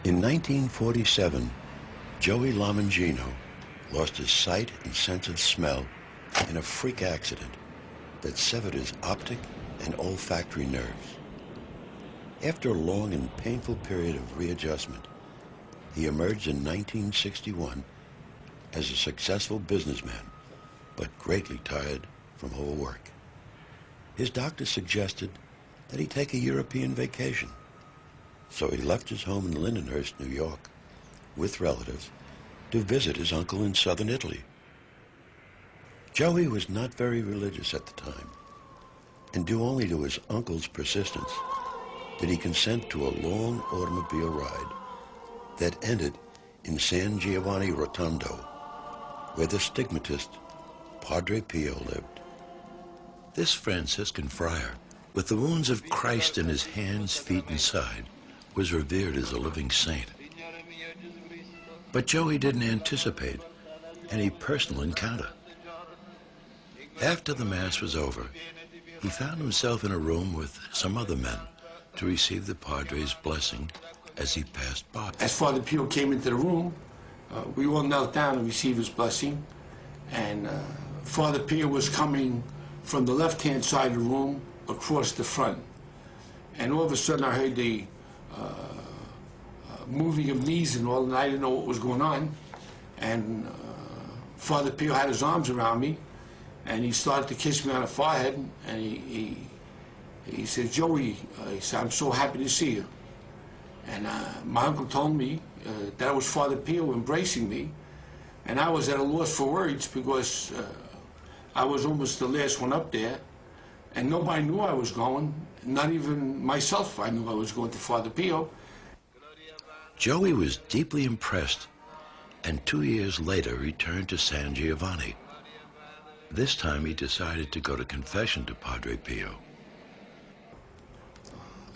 In 1947, Joey Lomangino lost his sight and sense of smell in a freak accident that severed his optic and olfactory nerves. After a long and painful period of readjustment, he emerged in 1961 as a successful businessman, but greatly tired from overwork. His doctor suggested that he take a European vacation. So he left his home in Lindenhurst, New York, with relatives, to visit his uncle in southern Italy. Joey was not very religious at the time, and due only to his uncle's persistence did he consent to a long automobile ride that ended in San Giovanni Rotondo, where the stigmatist Padre Pio lived. This Franciscan friar, with the wounds of Christ in his hands, feet, and side, was revered as a living saint. But Joey didn't anticipate any personal encounter. After the Mass was over, he found himself in a room with some other men to receive the Padre's blessing as he passed by. As Father Pio came into the room, we all knelt down and received his blessing. And Father Pio was coming from the left-hand side of the room across the front. And all of a sudden I heard the moving of knees and all, and I didn't know what was going on. And Father Pio had his arms around me, and he started to kiss me on the forehead, and he said, "Joey," he said, "I'm so happy to see you." And my uncle told me that was Father Pio embracing me, and I was at a loss for words because I was almost the last one up there, and nobody knew I was going, not even myself. I knew I was going to Father Pio. Joey was deeply impressed, and 2 years later returned to San Giovanni. This time he decided to go to confession to Padre Pio.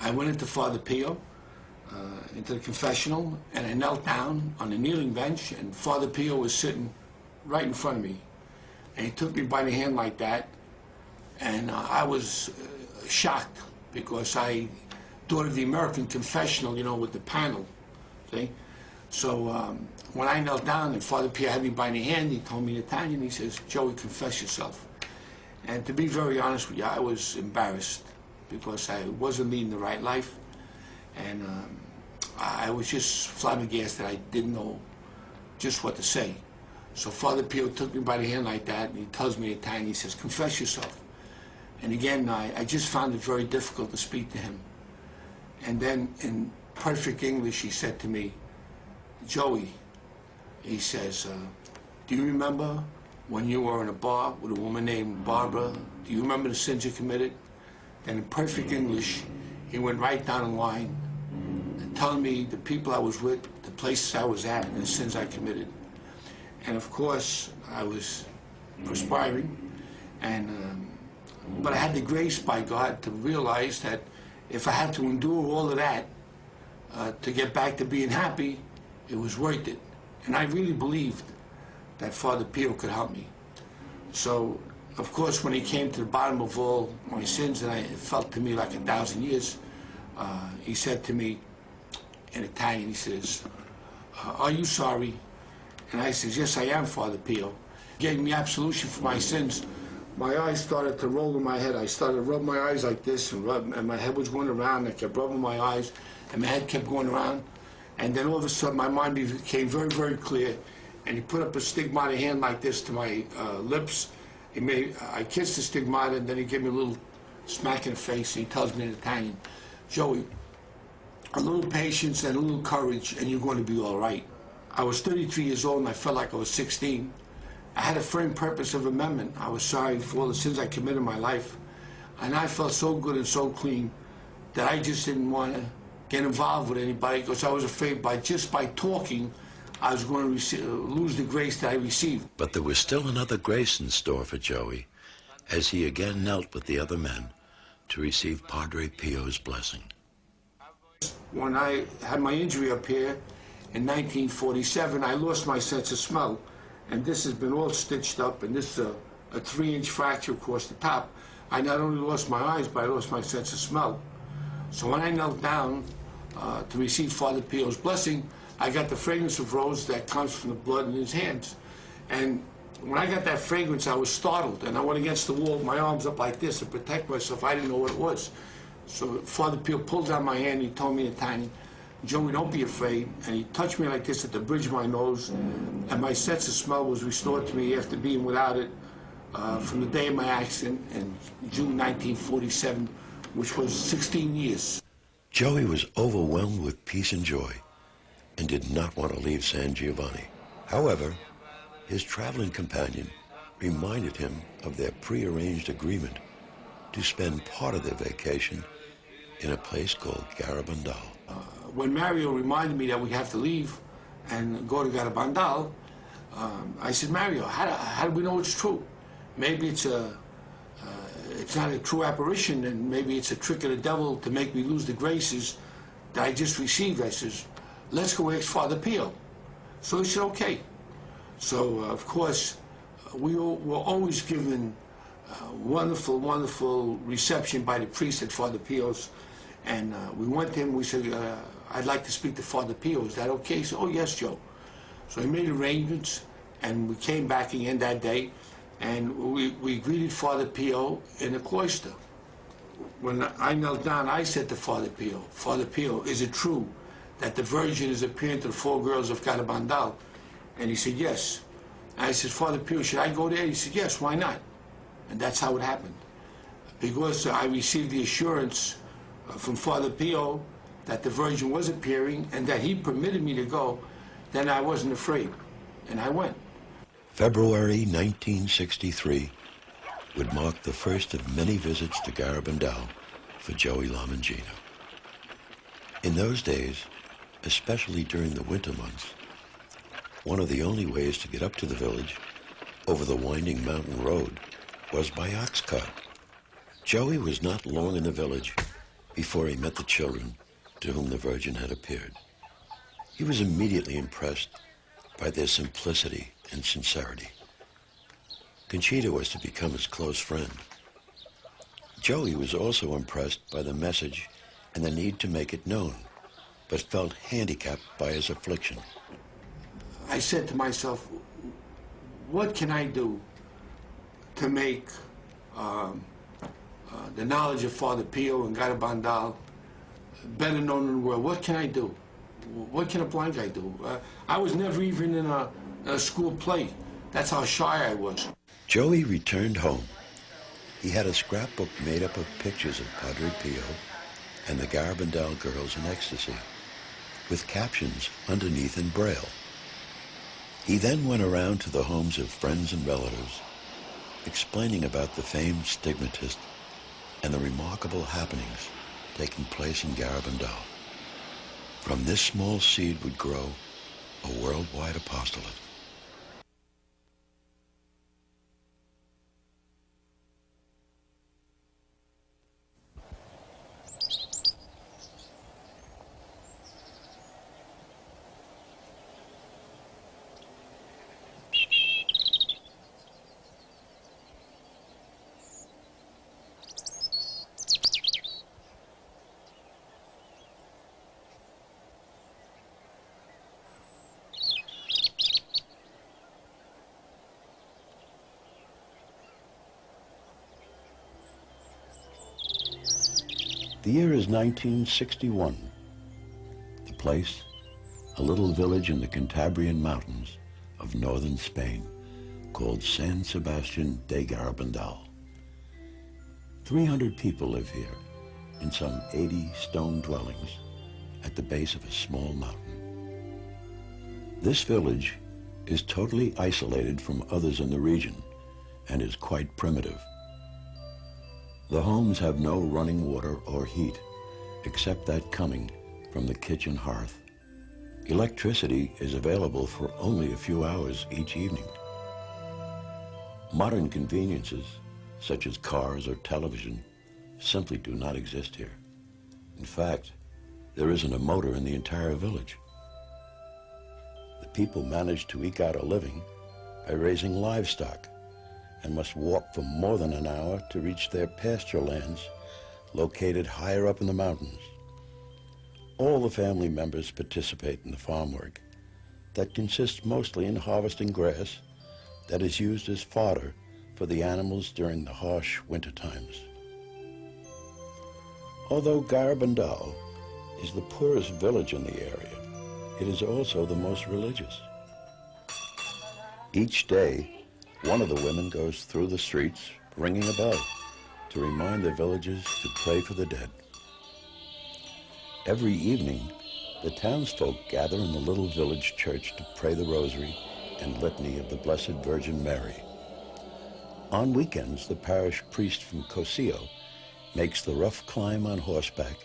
I went into Father Pio, into the confessional, and I knelt down on the kneeling bench, and Father Pio was sitting right in front of me. And he took me by the hand like that, and I was shocked because I thought of the American confessional, you know, with the panel. See? So when I knelt down and Father Pio had me by the hand, he told me in Italian, he says, "Joey, confess yourself." And to be very honest with you, I was embarrassed because I wasn't leading the right life. And I was just flabbergasted. I didn't know just what to say. So Father Pio took me by the hand like that, and he tells me in Italian, he says, "Confess yourself." And again, I just found it very difficult to speak to him. And then in perfect English, he said to me, "Joey," he says, "do you remember when you were in a bar with a woman named Barbara? Do you remember the sins you committed?" And in perfect English, he went right down the line and telling me the people I was with, the places I was at, and the sins I committed. And of course, I was perspiring, and but I had the grace by God to realize that if I had to endure all of that to get back to being happy, it was worth it. And I really believed that Father Pio could help me. So, of course, when he came to the bottom of all my sins, and it felt to me like 1,000 years, he said to me in Italian, he says, "Are you sorry?" And I says, "Yes, I am, Father Pio." He gave me absolution for my sins. My eyes started to roll in my head. I started to rub my eyes like this, and my head was going around. I kept rubbing my eyes, and my head kept going around. And then all of a sudden, my mind became very, very clear. And he put up a stigmata hand like this to my lips. I kissed the stigmata, and then he gave me a little smack in the face, and he tells me in Italian, "Joey, a little patience and a little courage, and you're going to be all right." I was 33 years old, and I felt like I was 16. I had a firm purpose of amendment. I was sorry for all the sins I committed in my life. And I felt so good and so clean that I just didn't want to get involved with anybody because I was afraid just by talking, I was going to lose the grace that I received. But there was still another grace in store for Joey as he again knelt with the other men to receive Padre Pio's blessing. When I had my injury up here in 1947, I lost my sense of smell. And this has been all stitched up, and this is a 3-inch fracture across the top. I not only lost my eyes, but I lost my sense of smell. So when I knelt down, to receive Father Pio's blessing, I got the fragrance of rose that comes from the blood in his hands. And when I got that fragrance, I was startled, and I went against the wall, my arms up like this to protect myself. I didn't know what it was. So Father Pio pulled down my hand, and he told me in tiny, "Joey, don't be afraid." And he touched me like this at the bridge of my nose, and my sense of smell was restored to me after being without it from the day of my accident in June 1947, which was 16 years. Joey was overwhelmed with peace and joy and did not want to leave San Giovanni. However, his traveling companion reminded him of their prearranged agreement to spend part of their vacation in a place called Garabandal. When Mario reminded me that we have to leave and go to Garabandal, I said, "Mario, how do we know it's true? Maybe it's not a true apparition, and maybe it's a trick of the devil to make me lose the graces that I just received." I says, "Let's go ask Father Pio." So he said, "Okay." So, of course, we were always given wonderful, wonderful reception by the priest at Father Pio's. And we went to him, we said, "I'd like to speak to Father Pio. Is that okay?" He said, "Oh, yes, Joe." So he made arrangements, and we came back again that day, and we greeted Father Pio in the cloister. When I knelt down, I said to Father Pio, "Father Pio, is it true that the Virgin is appearing to the 4 girls of Garabandal?" And he said, "Yes." And I said, "Father Pio, should I go there?" He said, "Yes, why not?" And that's how it happened. Because I received the assurance from Father Pio that the Virgin was appearing and that he permitted me to go, then I wasn't afraid, and I went. February 1963 would mark the first of many visits to Garabandal for Joey Lamangino. In those days, especially during the winter months, one of the only ways to get up to the village over the winding mountain road was by ox cart. Joey was not long in the village before he met the children to whom the Virgin had appeared. He was immediately impressed by their simplicity and sincerity. Conchita was to become his close friend. Joey was also impressed by the message and the need to make it known, but felt handicapped by his affliction. I said to myself, what can I do to make the knowledge of Father Pio and Garabandal better known in the world? What can I do? What can a blind guy do? I was never even in a school play. That's how shy I was. Joey returned home. He had a scrapbook made up of pictures of Padre Pio and the Garabandal girls in ecstasy, with captions underneath in Braille. He then went around to the homes of friends and relatives, explaining about the famed stigmatist and the remarkable happenings taking place in Garabandal. From this small seed would grow a worldwide apostolate. The year is 1961. The place, a little village in the Cantabrian mountains of northern Spain called San Sebastian de Garabandal. 300 people live here in some 80 stone dwellings at the base of a small mountain. This village is totally isolated from others in the region and is quite primitive. The homes have no running water or heat, except that coming from the kitchen hearth. Electricity is available for only a few hours each evening. Modern conveniences, such as cars or television, simply do not exist here. In fact, there isn't a motor in the entire village. The people manage to eke out a living by raising livestock, and must walk for more than an hour to reach their pasture lands located higher up in the mountains. All the family members participate in the farm work that consists mostly in harvesting grass that is used as fodder for the animals during the harsh winter times. Although Garabandal is the poorest village in the area, it is also the most religious. Each day, one of the women goes through the streets ringing a bell to remind the villagers to pray for the dead. Every evening, the townsfolk gather in the little village church to pray the rosary and litany of the Blessed Virgin Mary. On weekends, the parish priest from Cosio makes the rough climb on horseback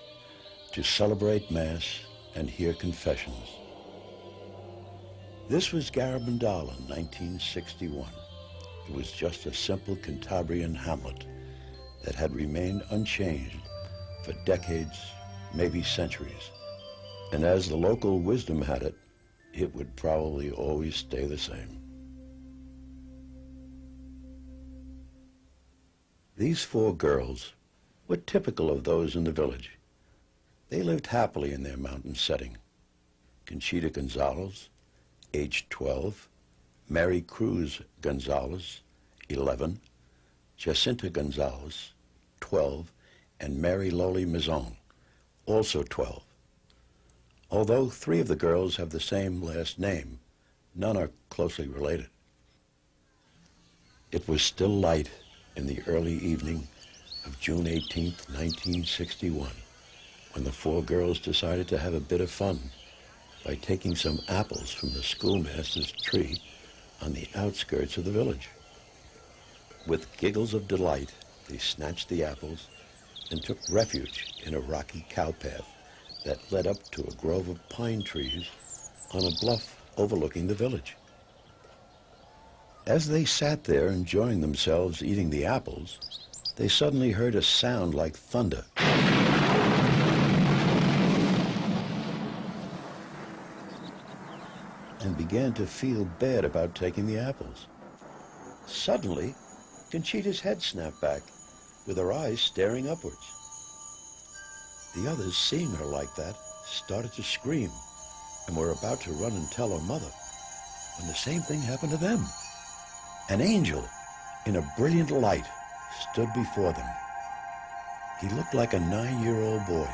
to celebrate Mass and hear confessions. This was Garabandal in 1961. It was just a simple Cantabrian hamlet that had remained unchanged for decades, maybe centuries. And as the local wisdom had it, it would probably always stay the same. These four girls were typical of those in the village. They lived happily in their mountain setting. Conchita Gonzalez, aged 12, Mary Cruz Gonzalez, 11, Jacinta Gonzalez, 12, and Mary Loli Mizon, also 12. Although three of the girls have the same last name, none are closely related. It was still light in the early evening of June 18th, 1961, when the four girls decided to have a bit of fun by taking some apples from the schoolmaster's tree on the outskirts of the village. With giggles of delight, they snatched the apples and took refuge in a rocky cowpath that led up to a grove of pine trees on a bluff overlooking the village. As they sat there enjoying themselves eating the apples, they suddenly heard a sound like thunder. And began to feel bad about taking the apples. Suddenly, Conchita's head snapped back, with her eyes staring upwards. The others, seeing her like that, started to scream and were about to run and tell her mother when the same thing happened to them. An angel in a brilliant light stood before them. He looked like a 9-year-old boy,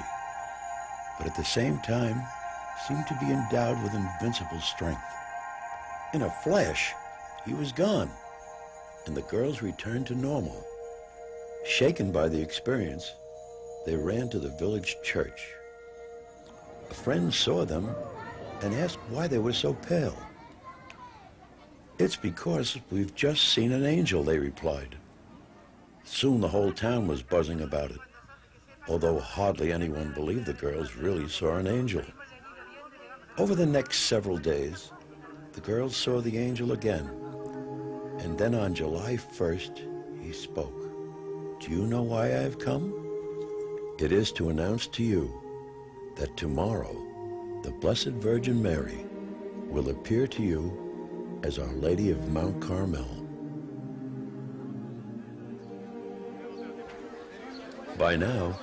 but at the same time seemed to be endowed with invincible strength. In a flash, he was gone, and the girls returned to normal. Shaken by the experience, they ran to the village church. A friend saw them and asked why they were so pale. "It's because we've just seen an angel," they replied. Soon the whole town was buzzing about it, although hardly anyone believed the girls really saw an angel. Over the next several days, the girls saw the angel again, and then on July 1st, he spoke. "Do you know why I have come? It is to announce to you that tomorrow the Blessed Virgin Mary will appear to you as Our Lady of Mount Carmel." By now,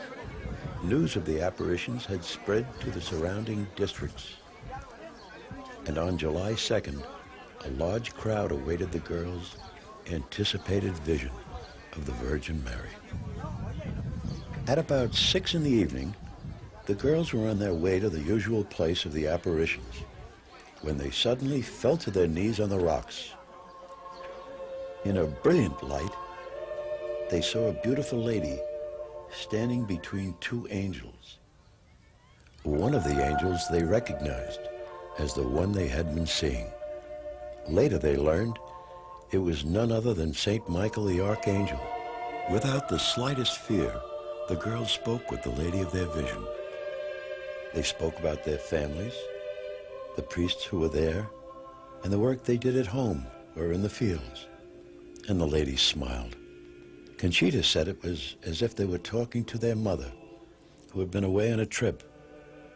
news of the apparitions had spread to the surrounding districts, and on July 2nd, a large crowd awaited the girls' anticipated vision of the Virgin Mary. At about 6 in the evening, the girls were on their way to the usual place of the apparitions when they suddenly fell to their knees on the rocks. In a brilliant light, they saw a beautiful lady standing between two angels. One of the angels they recognized as the one they had been seeing. Later they learned it was none other than St. Michael the Archangel. Without the slightest fear, the girls spoke with the lady of their vision. They spoke about their families, the priests who were there, and the work they did at home or in the fields. And the lady smiled. Conchita said it was as if they were talking to their mother, who had been away on a trip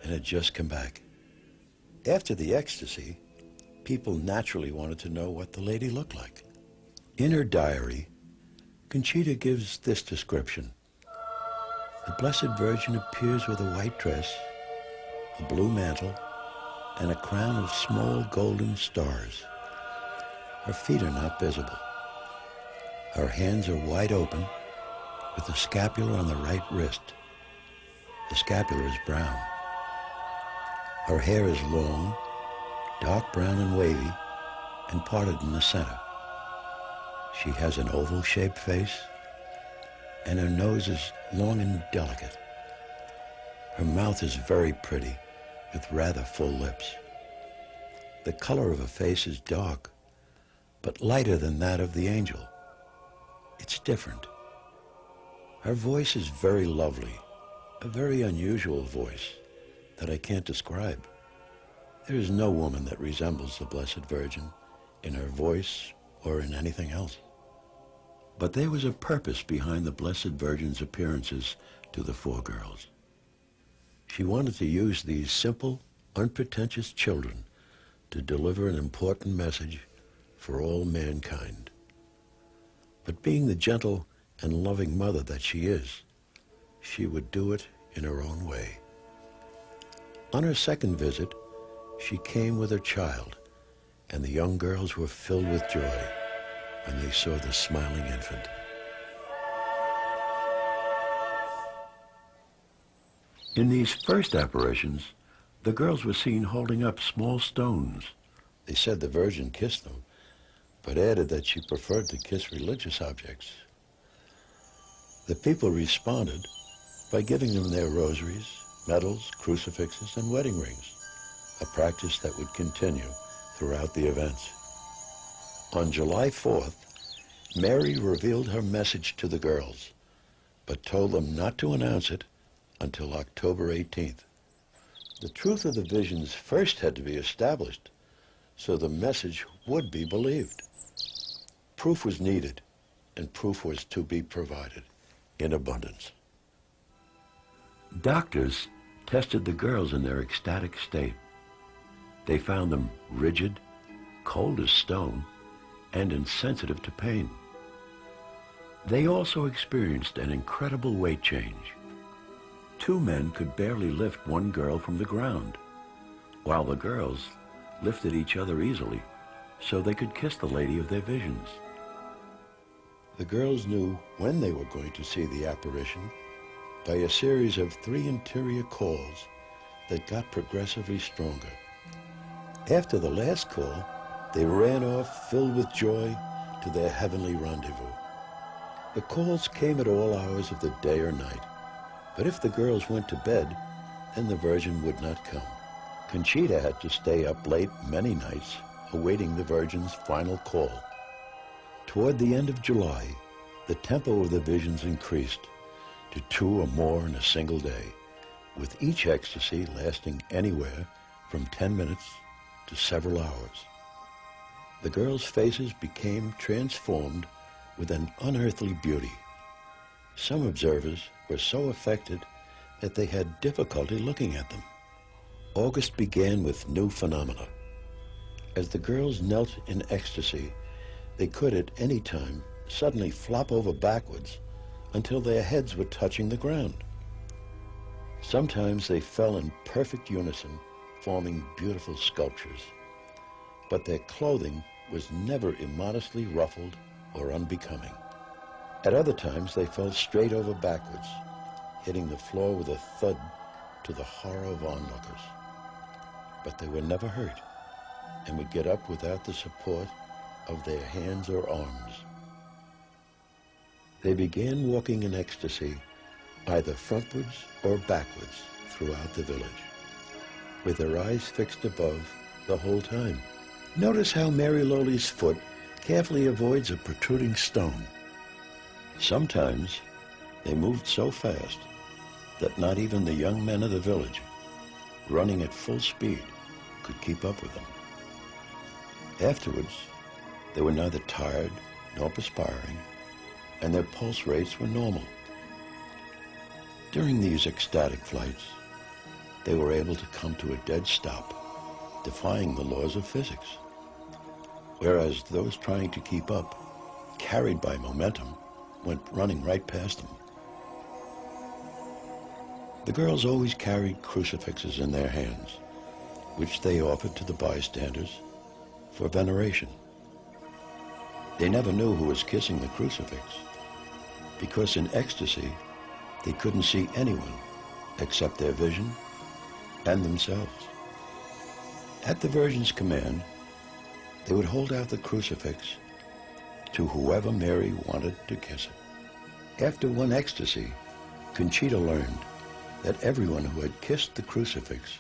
and had just come back. After the ecstasy, people naturally wanted to know what the lady looked like. In her diary, Conchita gives this description. "The Blessed Virgin appears with a white dress, a blue mantle, and a crown of small golden stars. Her feet are not visible. Her hands are wide open, with the scapular on the right wrist. The scapular is brown. Her hair is long, dark brown and wavy, and parted in the center. She has an oval-shaped face, and her nose is long and delicate. Her mouth is very pretty, with rather full lips. The color of her face is dark, but lighter than that of the angel. It's different. Her voice is very lovely, a very unusual voice that I can't describe. There is no woman that resembles the Blessed Virgin in her voice or in anything else. But there was a purpose behind the Blessed Virgin's appearances to the four girls. She wanted to use these simple, unpretentious children to deliver an important message for all mankind. But being the gentle and loving mother that she is, she would do it in her own way. On her second visit, she came with her child, and the young girls were filled with joy when they saw the smiling infant. In these first apparitions, the girls were seen holding up small stones. They said the Virgin kissed them, but added that she preferred to kiss religious objects. The people responded by giving them their rosaries, medals, crucifixes, and wedding rings, a practice that would continue throughout the events. On July 4th, Mary revealed her message to the girls, but told them not to announce it until October 18th. The truth of the visions first had to be established, so the message would be believed. Proof was needed, and proof was to be provided in abundance. Doctors tested the girls in their ecstatic state. They found them rigid, cold as stone, and insensitive to pain. They also experienced an incredible weight change. 2 men could barely lift one girl from the ground, while the girls lifted each other easily so they could kiss the lady of their visions. The girls knew when they were going to see the apparition by a series of 3 interior calls that got progressively stronger. After the last call, they ran off filled with joy to their heavenly rendezvous. The calls came at all hours of the day or night, but if the girls went to bed, then the Virgin would not come. Conchita had to stay up late many nights awaiting the Virgin's final call. Toward the end of July, the tempo of the visions increased to 2 or more in a single day, with each ecstasy lasting anywhere from 10 minutes to several hours. The girls' faces became transformed with an unearthly beauty. Some observers were so affected that they had difficulty looking at them. August began with new phenomena. As the girls knelt in ecstasy, they could at any time suddenly flop over backwards until their heads were touching the ground. Sometimes they fell in perfect unison, forming beautiful sculptures. But their clothing was never immodestly ruffled or unbecoming. At other times, they fell straight over backwards, hitting the floor with a thud to the horror of onlookers. But they were never hurt and would get up without the support of their hands or arms. They began walking in ecstasy, either frontwards or backwards throughout the village, with their eyes fixed above the whole time. Notice how Mary Lowly's foot carefully avoids a protruding stone. Sometimes they moved so fast that not even the young men of the village, running at full speed, could keep up with them. Afterwards, they were neither tired nor perspiring, and their pulse rates were normal. During these ecstatic flights, they were able to come to a dead stop, defying the laws of physics, whereas those trying to keep up, carried by momentum, went running right past them. The girls always carried crucifixes in their hands, which they offered to the bystanders for veneration. They never knew who was kissing the crucifix, because in ecstasy, they couldn't see anyone except their vision and themselves. At the Virgin's command, they would hold out the crucifix to whoever Mary wanted to kiss it. After one ecstasy, Conchita learned that everyone who had kissed the crucifix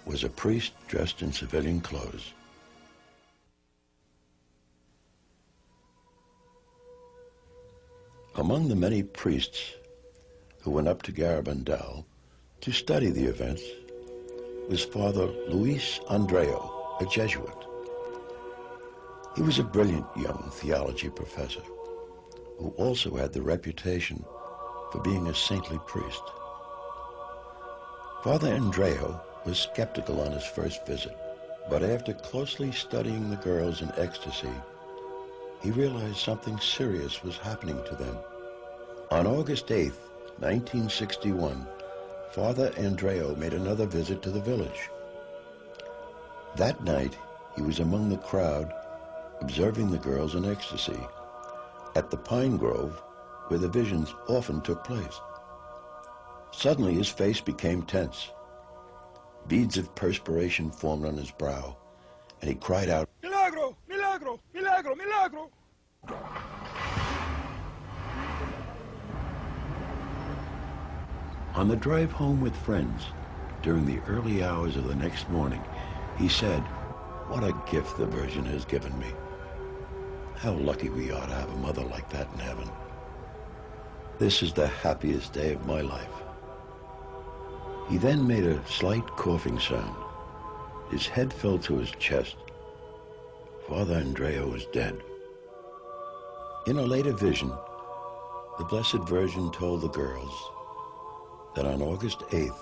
was a priest dressed in civilian clothes. Among the many priests who went up to Garabandal to study the events was Father Luis Andreo, a Jesuit. He was a brilliant young theology professor who also had the reputation for being a saintly priest. Father Andreo was skeptical on his first visit, but after closely studying the girls in ecstasy, he realized something serious was happening to them. On August 8th, 1961, Father Andreo made another visit to the village. That night, he was among the crowd observing the girls in ecstasy at the pine grove where the visions often took place. Suddenly, his face became tense. Beads of perspiration formed on his brow, and he cried out, "Milagro! Milagro! Milagro! Milagro!" On the drive home with friends, during the early hours of the next morning, he said, "What a gift the Virgin has given me. How lucky we are to have a mother like that in heaven. This is the happiest day of my life." He then made a slight coughing sound. His head fell to his chest. Father Andreo was dead. In a later vision, the Blessed Virgin told the girls that on August 8th,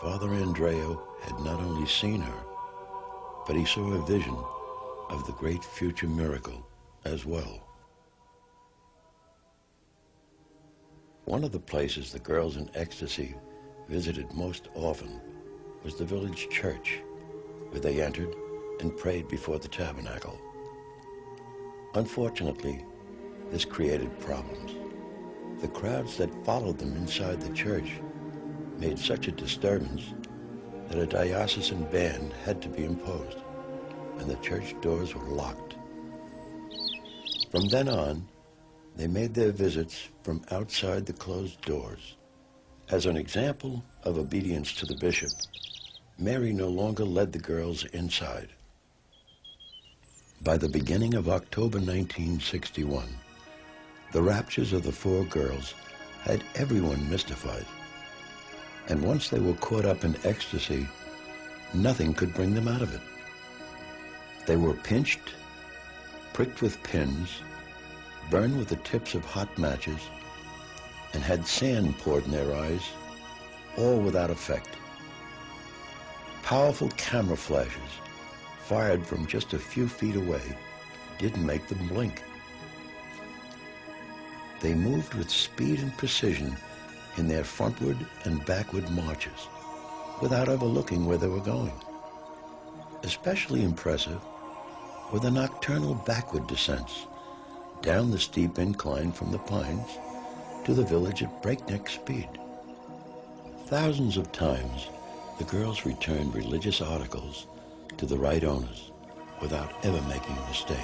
Father Andreo had not only seen her, but he saw a vision of the great future miracle as well. One of the places the girls in ecstasy visited most often was the village church, where they entered and prayed before the tabernacle. Unfortunately, this created problems. The crowds that followed them inside the church made such a disturbance that a diocesan ban had to be imposed, and the church doors were locked. From then on, they made their visits from outside the closed doors. As an example of obedience to the bishop, Mary no longer led the girls inside. By the beginning of October 1961, the raptures of the four girls had everyone mystified. And once they were caught up in ecstasy, nothing could bring them out of it. They were pinched, pricked with pins, burned with the tips of hot matches, and had sand poured in their eyes, all without effect. Powerful camera flashes, fired from just a few feet away, didn't make them blink. They moved with speed and precision in their frontward and backward marches, without ever looking where they were going. Especially impressive were the nocturnal backward descents down the steep incline from the pines to the village at breakneck speed. Thousands of times, the girls returned religious articles to the right owners without ever making a mistake.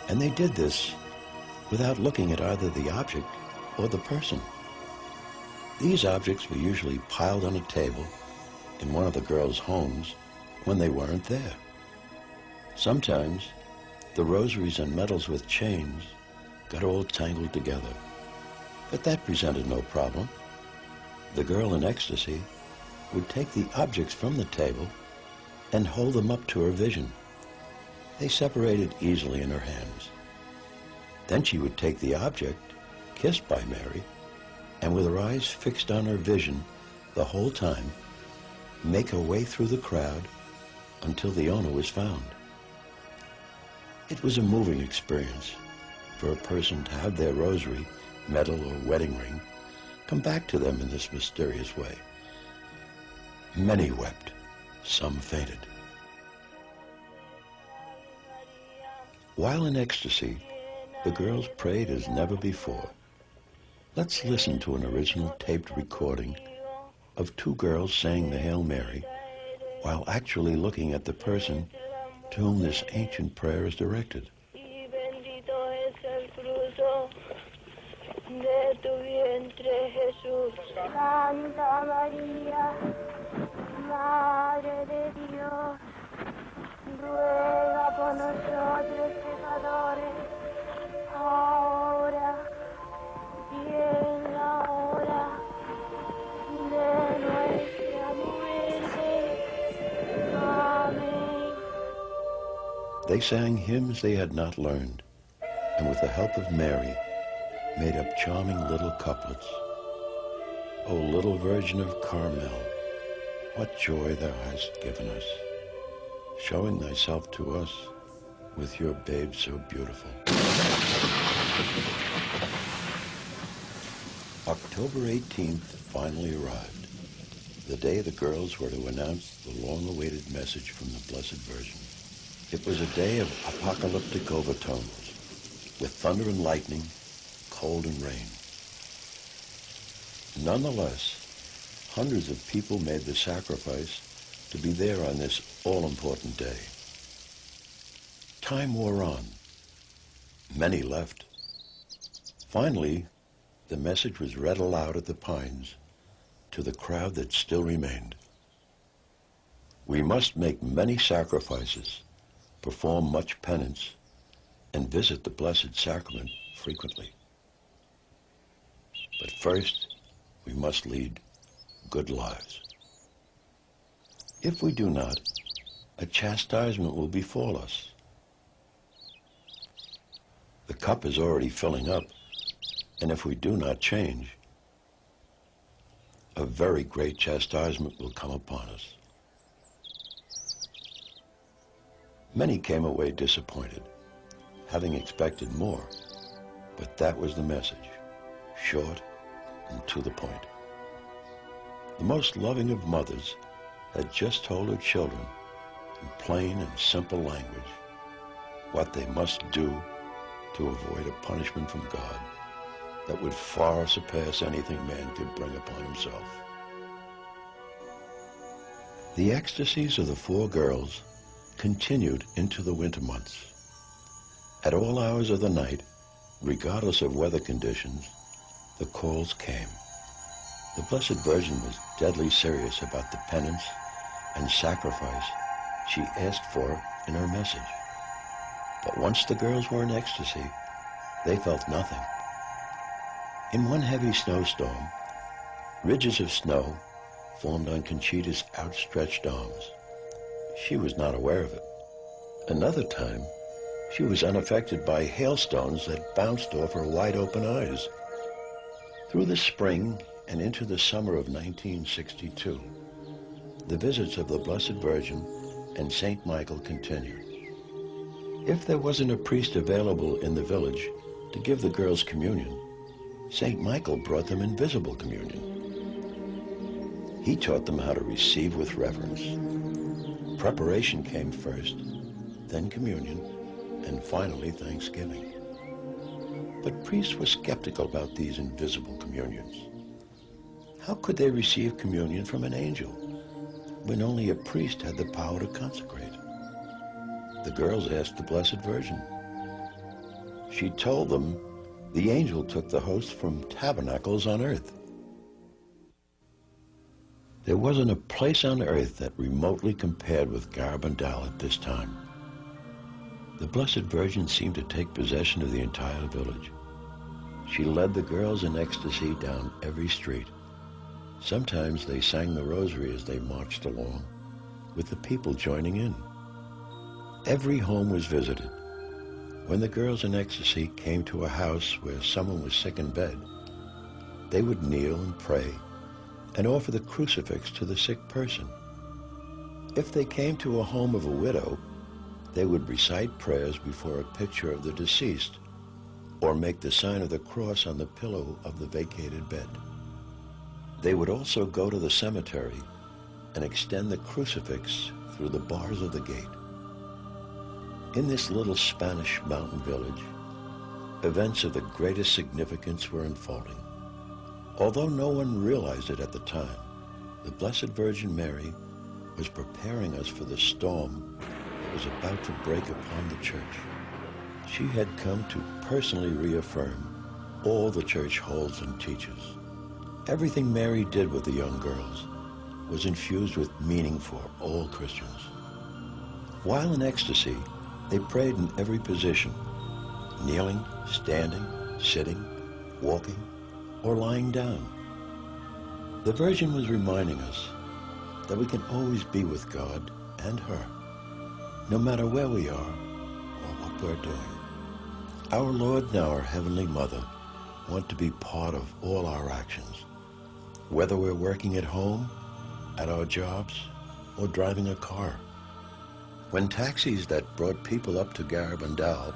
And they did this without looking at either the object or the person. These objects were usually piled on a table in one of the girls' homes when they weren't there. Sometimes, the rosaries and medals with chains got all tangled together, but that presented no problem. The girl in ecstasy would take the objects from the table and hold them up to her vision. They separated easily in her hands. Then she would take the object, kissed by Mary, and with her eyes fixed on her vision the whole time, make her way through the crowd until the owner was found. It was a moving experience for a person to have their rosary, medal, or wedding ring come back to them in this mysterious way. Many wept, some fainted. While in ecstasy, the girls prayed as never before. Let's listen to an original taped recording of two girls saying the Hail Mary while actually looking at the person to whom this ancient prayer is directed. De tu vientre, Jesús. Santa María, Madre de Dios, ruega por nosotros pecadores, ahora y en la hora de nuestra muerte. Amén. They sang hymns they had not learned, and with the help of Mary, made up charming little couplets. O little Virgin of Carmel, what joy thou hast given us, showing thyself to us with your babe so beautiful. October 18th finally arrived, the day the girls were to announce the long-awaited message from the Blessed Virgin. It was a day of apocalyptic overtones, with thunder and lightning, cold and rain. Nonetheless, hundreds of people made the sacrifice to be there on this all-important day. Time wore on. Many left. Finally, the message was read aloud at the Pines to the crowd that still remained. We must make many sacrifices, perform much penance, and visit the Blessed Sacrament frequently. But first, we must lead good lives. If we do not, a chastisement will befall us. The cup is already filling up, and if we do not change, a very great chastisement will come upon us. Many came away disappointed, having expected more, but that was the message, short and to the point. The most loving of mothers had just told her children in plain and simple language what they must do to avoid a punishment from God that would far surpass anything man could bring upon himself. The ecstasies of the four girls continued into the winter months. At all hours of the night, regardless of weather conditions, the calls came. The Blessed Virgin was deadly serious about the penance and sacrifice she asked for in her message. But once the girls were in ecstasy, they felt nothing. In one heavy snowstorm, ridges of snow formed on Conchita's outstretched arms. She was not aware of it. Another time, she was unaffected by hailstones that bounced off her wide-open eyes. Through the spring and into the summer of 1962, the visits of the Blessed Virgin and St. Michael continued. If there wasn't a priest available in the village to give the girls communion, St. Michael brought them invisible communion. He taught them how to receive with reverence. Preparation came first, then communion, and finally Thanksgiving. But priests were skeptical about these invisible communions. How could they receive communion from an angel when only a priest had the power to consecrate? The girls asked the Blessed Virgin. She told them the angel took the host from tabernacles on earth. There wasn't a place on earth that remotely compared with Garabandal at this time. The Blessed Virgin seemed to take possession of the entire village. She led the girls in ecstasy down every street. Sometimes they sang the rosary as they marched along, with the people joining in. Every home was visited. When the girls in ecstasy came to a house where someone was sick in bed, they would kneel and pray and offer the crucifix to the sick person. If they came to a home of a widow, they would recite prayers before a picture of the deceased or make the sign of the cross on the pillow of the vacated bed. They would also go to the cemetery and extend the crucifix through the bars of the gate. In this little Spanish mountain village, events of the greatest significance were unfolding. Although no one realized it at the time, the Blessed Virgin Mary was preparing us for the storm that was about to break upon the church. She had come to personally reaffirm all the church holds and teaches. Everything Mary did with the young girls was infused with meaning for all Christians. While in ecstasy, they prayed in every position, kneeling, standing, sitting, walking, or lying down. The Virgin was reminding us that we can always be with God and her, no matter where we are or what we're doing. Our Lord and our Heavenly Mother want to be part of all our actions, whether we're working at home, at our jobs, or driving a car. When taxis that brought people up to Garabandal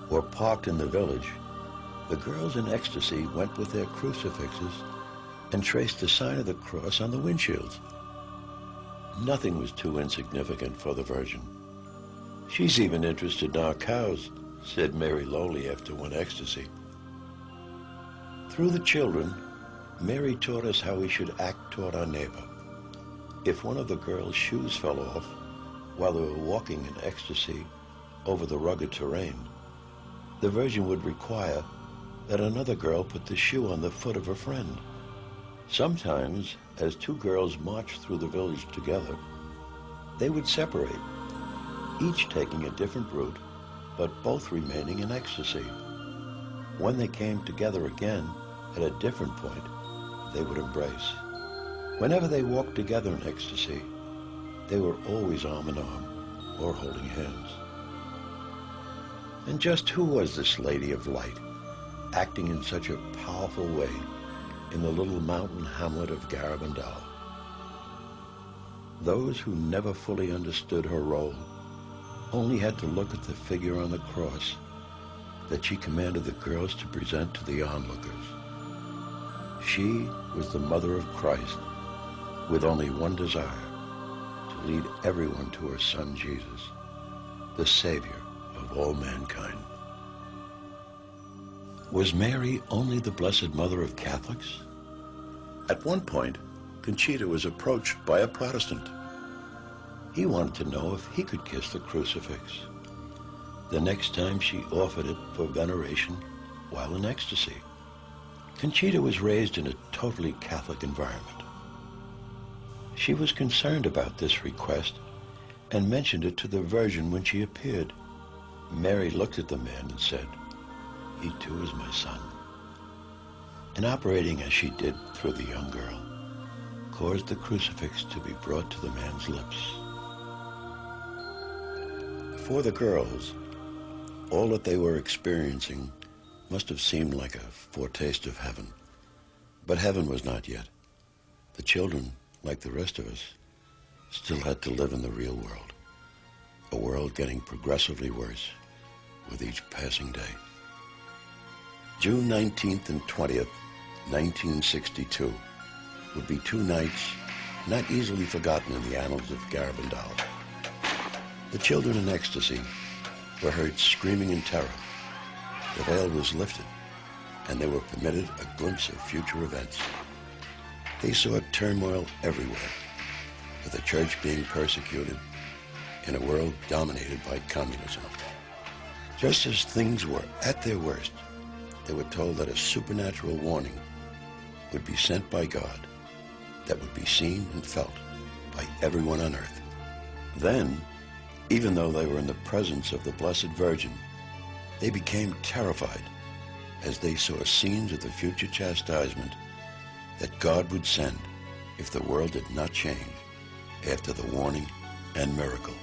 were parked in the village, the girls in ecstasy went with their crucifixes and traced the sign of the cross on the windshields. Nothing was too insignificant for the Virgin. "She's even interested in our cows," said Mary Lowley after one ecstasy. Through the children, Mary taught us how we should act toward our neighbor. If one of the girls' shoes fell off while they were walking in ecstasy over the rugged terrain, the Virgin would require that another girl put the shoe on the foot of her friend. Sometimes, as two girls marched through the village together, they would separate, each taking a different route, but both remaining in ecstasy. When they came together again at a different point, they would embrace. Whenever they walked together in ecstasy, they were always arm in arm or holding hands. And just who was this Lady of Light, acting in such a powerful way in the little mountain hamlet of Garabandal? Those who never fully understood her role only had to look at the figure on the cross that she commanded the girls to present to the onlookers. She was the mother of Christ with only one desire: to lead everyone to her Son Jesus, the Savior of all mankind. Was Mary only the Blessed Mother of Catholics? At one point, Conchita was approached by a Protestant. He wanted to know if he could kiss the crucifix. The next time she offered it for veneration while in ecstasy. Conchita was raised in a totally Catholic environment. She was concerned about this request and mentioned it to the Virgin when she appeared. Mary looked at the man and said, "He too is my son," and operating as she did through the young girl, caused the crucifix to be brought to the man's lips. For the girls, all that they were experiencing must have seemed like a foretaste of heaven. But heaven was not yet. The children, like the rest of us, still had to live in the real world, a world getting progressively worse with each passing day. June 19th and 20th, 1962, would be two nights not easily forgotten in the annals of Garabandal. The children in ecstasy were heard screaming in terror. The veil was lifted, and they were permitted a glimpse of future events. They saw turmoil everywhere, with the church being persecuted in a world dominated by communism. Just as things were at their worst, they were told that a supernatural warning would be sent by God that would be seen and felt by everyone on earth. Then, even though they were in the presence of the Blessed Virgin, they became terrified as they saw scenes of the future chastisement that God would send if the world did not change after the warning and miracle.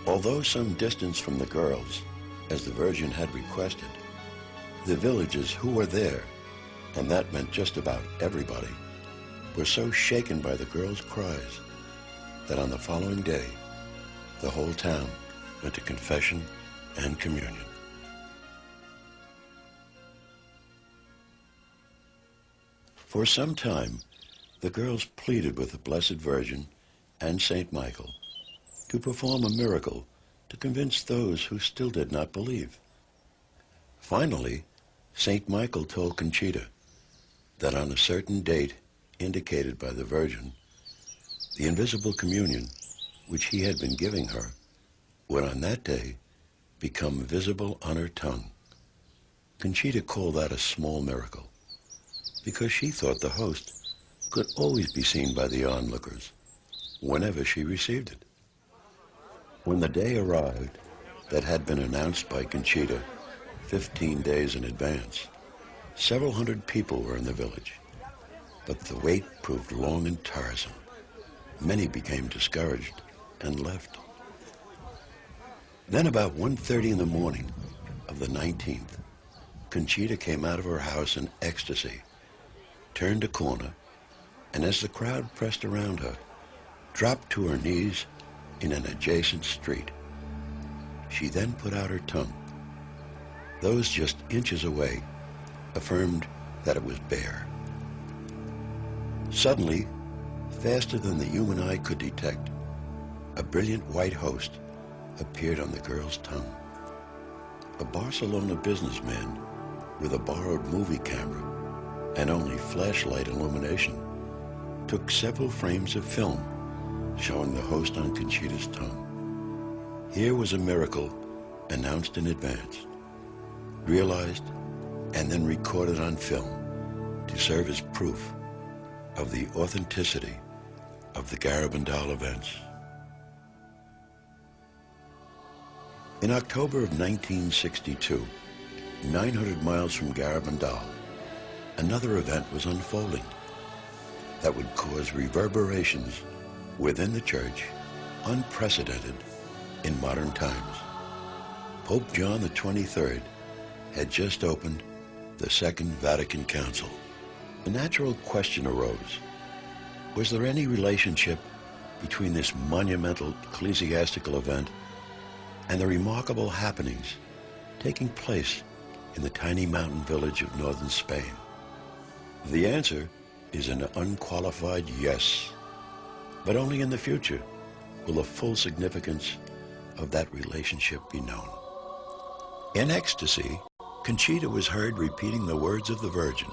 Although some distance from the girls, as the Virgin had requested, the villagers who were there, and that meant just about everybody, were so shaken by the girls' cries that on the following day, the whole town went to confession and communion. For some time, the girls pleaded with the Blessed Virgin and St. Michael to perform a miracle to convince those who still did not believe. Finally, St. Michael told Conchita that on a certain date indicated by the Virgin, the invisible communion which he had been giving her would on that day become visible on her tongue. Conchita called that a small miracle because she thought the host could always be seen by the onlookers whenever she received it. When the day arrived that had been announced by Conchita 15 days in advance, several hundred people were in the village, but the wait proved long and tiresome. Many became discouraged and left. Then about 1:30 in the morning of the 19th, Conchita came out of her house in ecstasy, turned a corner, and as the crowd pressed around her, dropped to her knees in an adjacent street. She then put out her tongue. Those just inches away affirmed that it was bare. Suddenly, faster than the human eye could detect, a brilliant white host appeared on the girl's tongue. A Barcelona businessman with a borrowed movie camera and only flashlight illumination took several frames of film showing the host on Conchita's tongue. Here was a miracle announced in advance, realized and then recorded on film to serve as proof of the authenticity of the Garabandal events. In October of 1962, 900 miles from Garabandal, another event was unfolding that would cause reverberations within the church unprecedented in modern times. Pope John the 23rd had just opened the Second Vatican Council. The natural question arose, was there any relationship between this monumental ecclesiastical event and the remarkable happenings taking place in the tiny mountain village of northern Spain? The answer is an unqualified yes, but only in the future will the full significance of that relationship be known. In ecstasy, Conchita was heard repeating the words of the Virgin.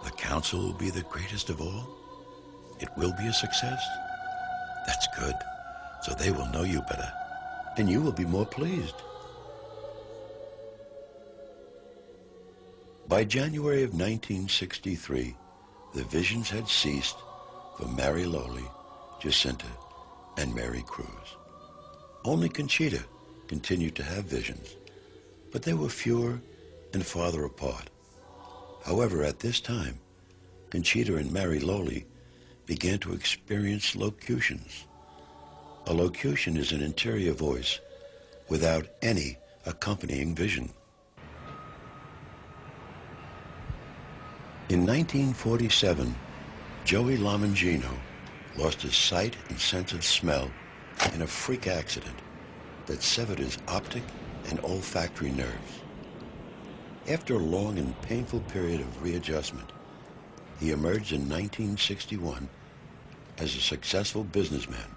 The council will be the greatest of all. It will be a success. That's good, so they will know you better, and you will be more pleased. By January of 1963, the visions had ceased for Mary Lowly, Jacinta, and Mary Cruz. Only Conchita continued to have visions, but they were fewer and farther apart. However, at this time, Conchita and Mary Lowly began to experience locutions. A locution is an interior voice without any accompanying vision. In 1947, Joey Lamangino lost his sight and sense of smell in a freak accident that severed his optic and olfactory nerves. After a long and painful period of readjustment, he emerged in 1961 as a successful businessman,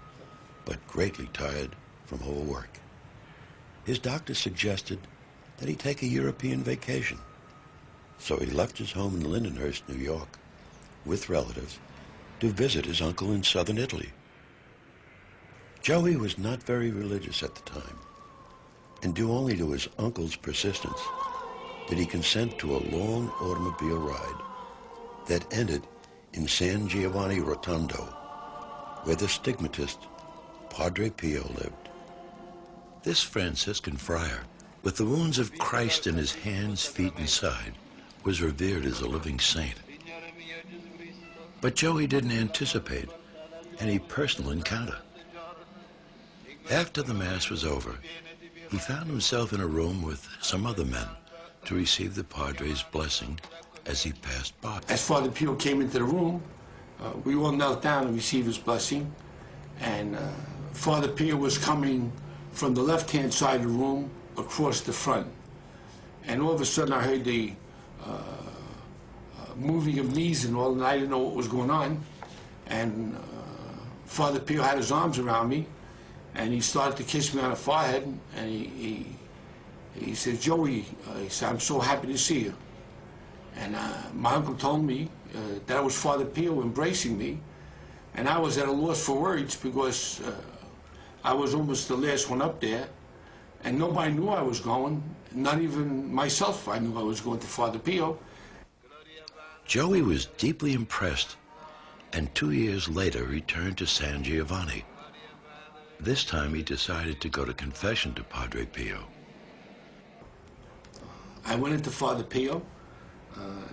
but greatly tired from overwork. His doctor suggested that he take a European vacation, so he left his home in Lindenhurst, New York, with relatives to visit his uncle in southern Italy. Joey was not very religious at the time, and due only to his uncle's persistence did he consent to a long automobile ride that ended in San Giovanni Rotondo, where the stigmatist Padre Pio lived. This Franciscan friar, with the wounds of Christ in his hands, feet, and side, was revered as a living saint. But Joey didn't anticipate any personal encounter. After the Mass was over, he found himself in a room with some other men to receive the Padre's blessing as he passed by. As Father Pio came into the room, we all knelt down and received his blessing. And Father Pio was coming from the left-hand side of the room across the front. And all of a sudden I heard the moving of knees and all, and I didn't know what was going on. And Father Pio had his arms around me, and he started to kiss me on the forehead, and he said, Joey, he said, I'm so happy to see you. And my uncle told me that was Father Pio embracing me, and I was at a loss for words because I was almost the last one up there, and nobody knew I was going, not even myself. I knew I was going to Father Pio. Joey was deeply impressed, and 2 years later returned to San Giovanni. This time he decided to go to confession to Padre Pio. I went into Father Pio,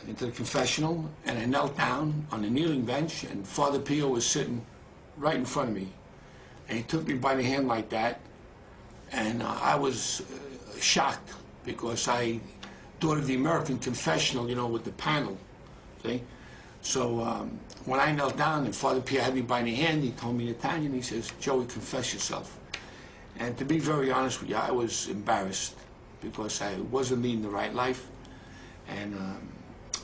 into the confessional, and I knelt down on the kneeling bench, and Father Pio was sitting right in front of me. And he took me by the hand like that, and I was shocked because I thought of the American confessional, you know, with the panel, see? So when I knelt down and Father Pio had me by the hand, he told me in Italian, he says, Joey, confess yourself. And to be very honest with you, I was embarrassed because I wasn't leading the right life, and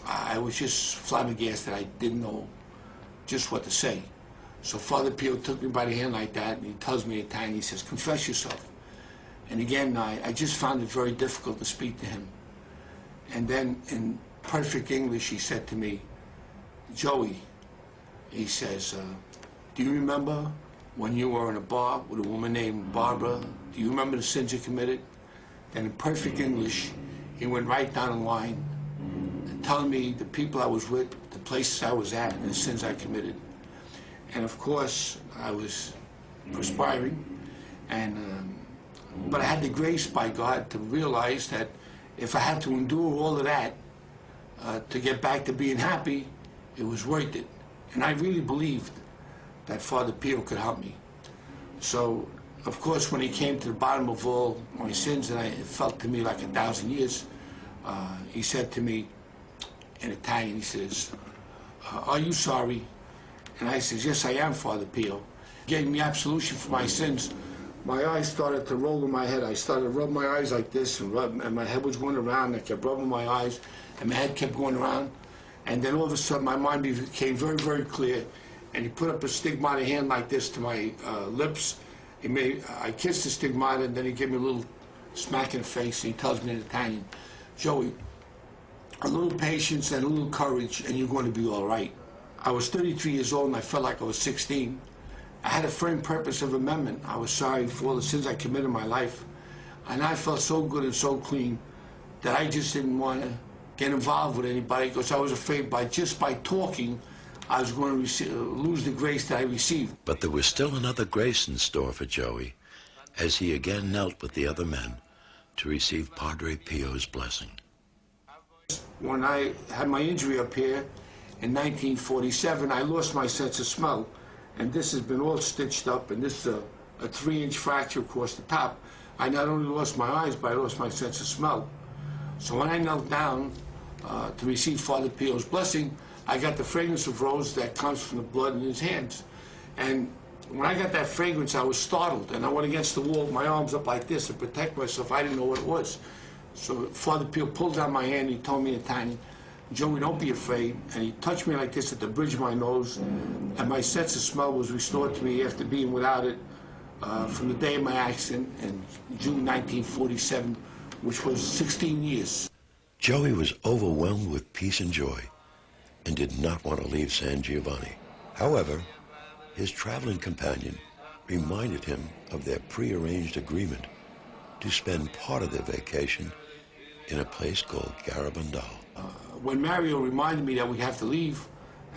I was just flabbergasted. I didn't know just what to say. So Father Pio took me by the hand like that, and he tells me in Italian, he says, confess yourself. And again, I just found it very difficult to speak to him. And then in perfect English, he said to me, Joey, he says, do you remember when you were in a bar with a woman named Barbara? Do you remember the sins you committed? Then in perfect English, he went right down the line and telling me the people I was with, the places I was at, and the sins I committed. And of course, I was perspiring, and but I had the grace by God to realize that if I had to endure all of that to get back to being happy, it was worth it. And I really believed that Father Pio could help me. So, of course, when he came to the bottom of all my sins, and it felt to me like 1,000 years, he said to me in Italian, he says, are you sorry? And I says, yes, I am, Father Pio. He gave me absolution for my sins. My eyes started to roll in my head. I started to rub my eyes like this, and my head was going around. I kept rubbing my eyes, and my head kept going around. And then all of a sudden, my mind became very, very clear. And he put up a stigmata hand like this to my lips. I kissed the stigmata, and then he gave me a little smack in the face, and he tells me in Italian, Joey, a little patience and a little courage, and you're going to be all right. I was 33 years old, and I felt like I was 16. I had a firm purpose of amendment. I was sorry for all the sins I committed in my life. And I felt so good and so clean that I just didn't want to get involved with anybody because I was afraid just by talking, I was going to lose the grace that I received. But there was still another grace in store for Joey as he again knelt with the other men to receive Padre Pio's blessing. When I had my injury up here in 1947, I lost my sense of smell. And this has been all stitched up, and this is a 3-inch fracture across the top. I not only lost my eyes, but I lost my sense of smell. So when I knelt down to receive Father Pio's blessing, I got the fragrance of rose that comes from the blood in his hands. And when I got that fragrance, I was startled, and I went against the wall with my arms up like this to protect myself. I didn't know what it was. So Father Pio pulled down my hand, and he told me in Italian, Joey, don't be afraid. And he touched me like this at the bridge of my nose, and my sense of smell was restored to me after being without it from the day of my accident in June 1947, which was 16 years. Joey was overwhelmed with peace and joy and did not want to leave San Giovanni. However, his traveling companion reminded him of their prearranged agreement to spend part of their vacation in a place called Garabandal. When Mario reminded me that we have to leave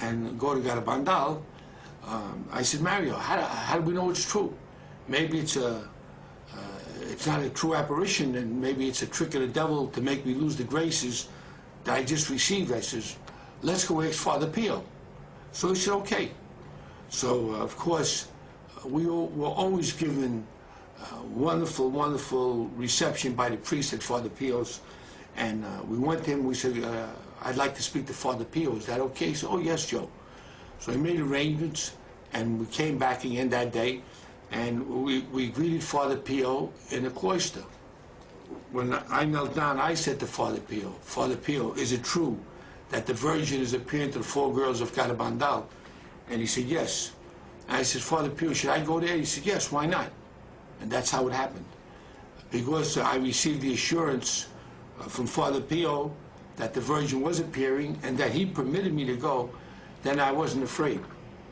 and go to Garabandal, I said, Mario, how do we know it's true? Maybe it's not a true apparition, and maybe it's a trick of the devil to make me lose the graces that I just received. I says, let's go ask Father Pio. So he said, okay. So, of course, we were always given wonderful, wonderful reception by the priest at Father Pio's. And we went to him, we said, I'd like to speak to Father Pio. Is that okay? He said, oh, yes, Joe. So he made arrangements, and we came back again that day, and we greeted Father Pio in the cloister. When I knelt down, I said to Father Pio, is it true that the Virgin is appearing to the 4 girls of Garabandal? And he said, yes. And I said, Father Pio, should I go there? He said, yes, why not? And that's how it happened. Because I received the assurance from Father Pio that the Virgin was appearing and that he permitted me to go, then I wasn't afraid.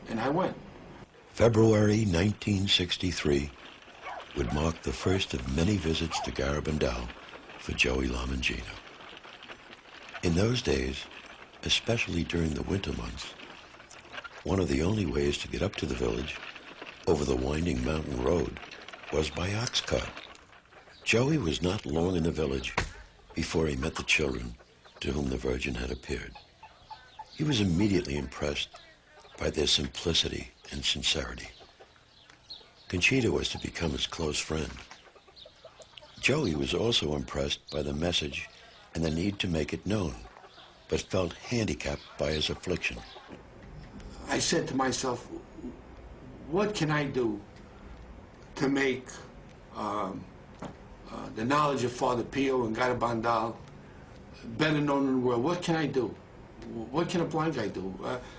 And I went. February 1963 would mark the first of many visits to Garabandal for Joey Lamangino. In those days, especially during the winter months, one of the only ways to get up to the village over the winding mountain road was by ox cart. Joey was not long in the village before he met the children to whom the Virgin had appeared. He was immediately impressed by their simplicity and sincerity. Conchita was to become his close friend. Joey was also impressed by the message and the need to make it known, but felt handicapped by his affliction. I said to myself, what can I do to make the knowledge of Father Pio and Garabandal better known in the world? What can I do? What can a blind guy do?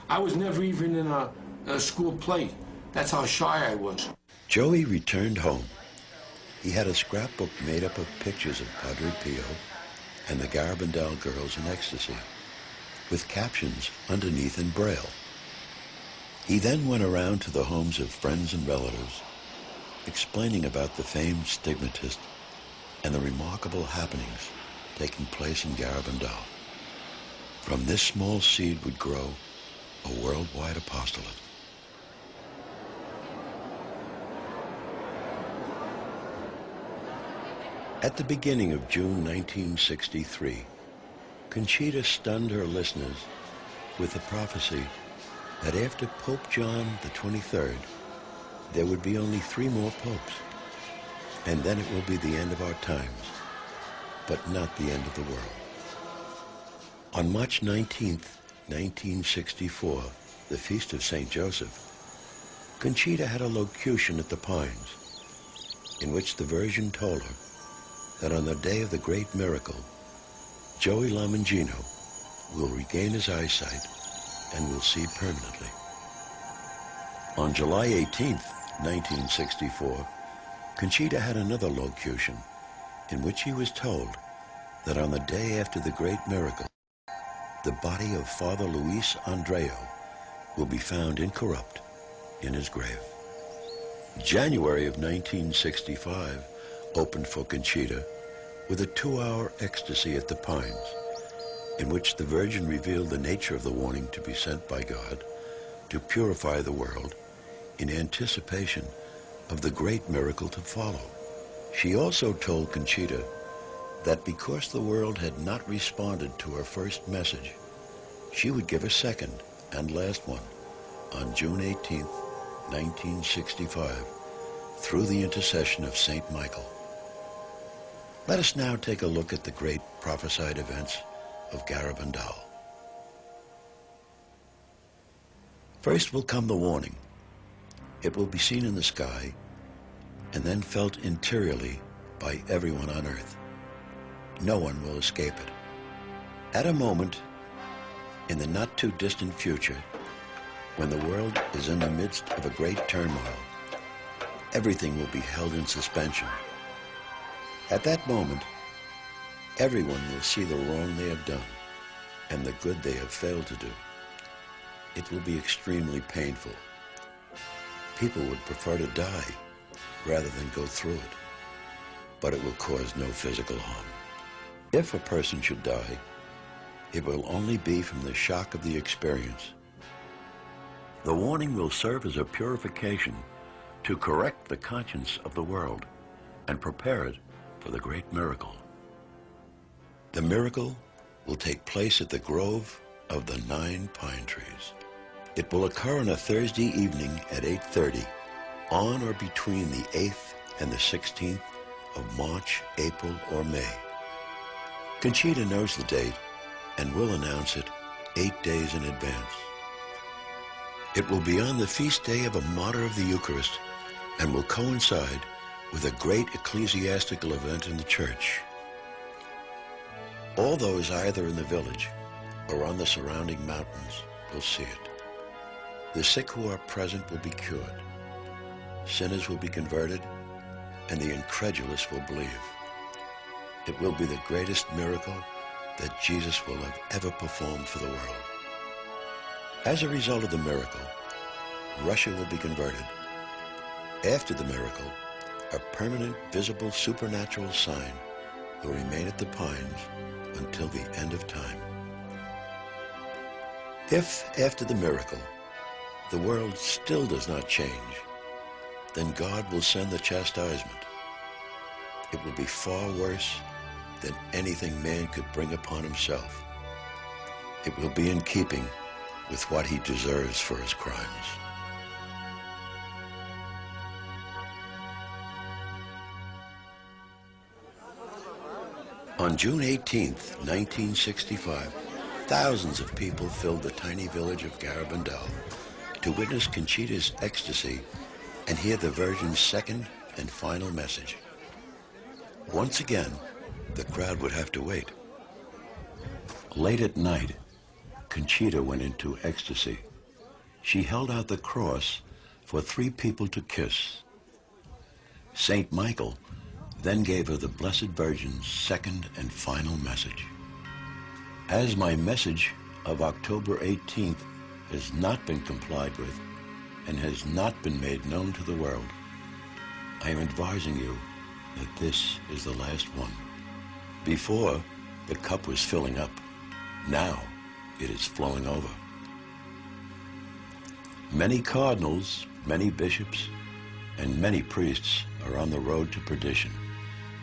I was never even in a school play. That's how shy I was. Joey returned home. He had a scrapbook made up of pictures of Padre Pio and the Garabandal girls in ecstasy, with captions underneath in Braille. He then went around to the homes of friends and relatives, explaining about the famed stigmatist and the remarkable happenings taking place in Garabandal. From this small seed would grow a worldwide apostolate. At the beginning of June 1963, Conchita stunned her listeners with the prophecy that after Pope John the 23rd, there would be only 3 more popes, and then it will be the end of our times, but not the end of the world. On March 19th, 1964, the feast of St. Joseph, Conchita had a locution at the Pines, in which the Virgin told her that on the day of the great miracle, Joey Lamangino will regain his eyesight and will see permanently. On July 18th, 1964, Conchita had another locution in which he was told that on the day after the great miracle, the body of Father Luis Andreo will be found incorrupt in his grave. January of 1965 opened for Conchita with a 2-hour ecstasy at the Pines, in which the Virgin revealed the nature of the warning to be sent by God to purify the world in anticipation of the great miracle to follow. She also told Conchita that because the world had not responded to her first message, she would give a second and last one on June 18th, 1965, through the intercession of St. Michael. Let us now take a look at the great prophesied events of Garabandal. First will come the warning. It will be seen in the sky and then felt interiorly by everyone on earth. No one will escape it. At a moment in the not too distant future, when the world is in the midst of a great turmoil, everything will be held in suspension. At that moment, everyone will see the wrong they have done and the good they have failed to do. It will be extremely painful. People would prefer to die rather than go through it, but it will cause no physical harm. If a person should die, it will only be from the shock of the experience. The warning will serve as a purification to correct the conscience of the world and prepare it for the great miracle. The miracle will take place at the Grove of the 9 Pine Trees. It will occur on a Thursday evening at 8:30, on or between the 8th and the 16th of March, April, or May. Conchita knows the date and will announce it 8 days in advance. It will be on the feast day of a martyr of the Eucharist and will coincide with a great ecclesiastical event in the church. All those either in the village or on the surrounding mountains will see it. The sick who are present will be cured. Sinners will be converted, and the incredulous will believe. It will be the greatest miracle that Jesus will have ever performed for the world. As a result of the miracle, Russia will be converted. After the miracle, a permanent, visible, supernatural sign will remain at the Pines until the end of time. If, after the miracle, the world still does not change, then God will send the chastisement. It will be far worse than anything man could bring upon himself. It will be in keeping with what he deserves for his crimes. On June 18th, 1965, thousands of people filled the tiny village of Garabandal to witness Conchita's ecstasy and hear the Virgin's second and final message. Once again, the crowd would have to wait. Late at night, Conchita went into ecstasy. She held out the cross for 3 people to kiss. Saint Michael then gave her the Blessed Virgin's second and final message. As my message of October 18th has not been complied with and has not been made known to the world, I am advising you that this is the last one. Before, the cup was filling up. Now, it is flowing over. Many cardinals, many bishops, and many priests are on the road to perdition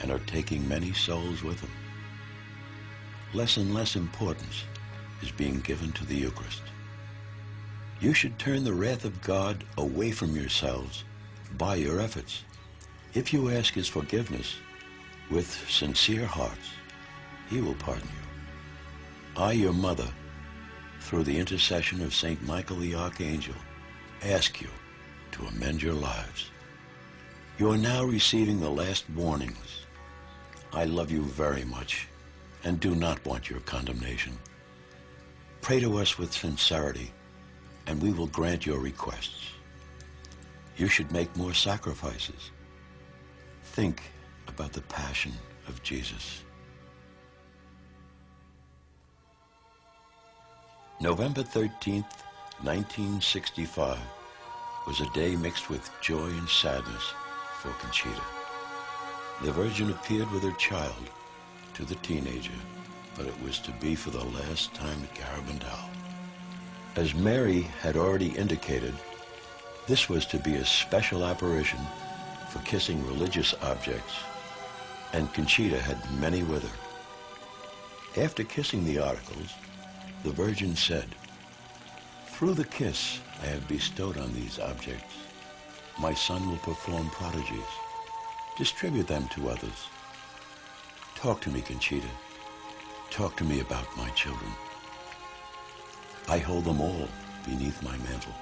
and are taking many souls with them. Less and less importance is being given to the Eucharist. You should turn the wrath of God away from yourselves by your efforts. If you ask his forgiveness with sincere hearts, he will pardon you. I, your mother, through the intercession of Saint Michael the Archangel, ask you to amend your lives. You are now receiving the last warnings. I love you very much and do not want your condemnation. Pray to us with sincerity, and we will grant your requests. You should make more sacrifices. Think about the passion of Jesus. November 13th, 1965 was a day mixed with joy and sadness for Conchita. The Virgin appeared with her child to the teenager, but it was to be for the last time at Garabandal. As Mary had already indicated, this was to be a special apparition for kissing religious objects, and Conchita had many with her. After kissing the articles, the Virgin said, "Through the kiss I have bestowed on these objects, my son will perform prodigies. Distribute them to others. Talk to me, Conchita. Talk to me about my children. I hold them all beneath my mantle.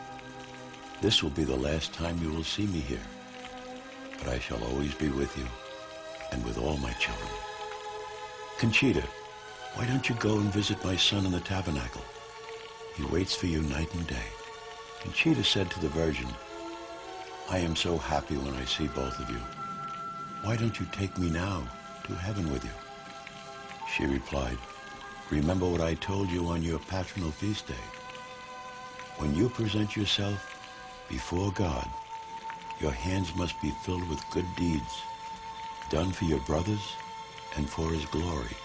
This will be the last time you will see me here, but I shall always be with you and with all my children. Conchita, why don't you go and visit my son in the tabernacle? He waits for you night and day." Conchita said to the Virgin, "I am so happy when I see both of you. Why don't you take me now to heaven with you?" She replied, "Remember what I told you on your patronal feast day. When you present yourself before God, your hands must be filled with good deeds, done for your brothers and for his glory.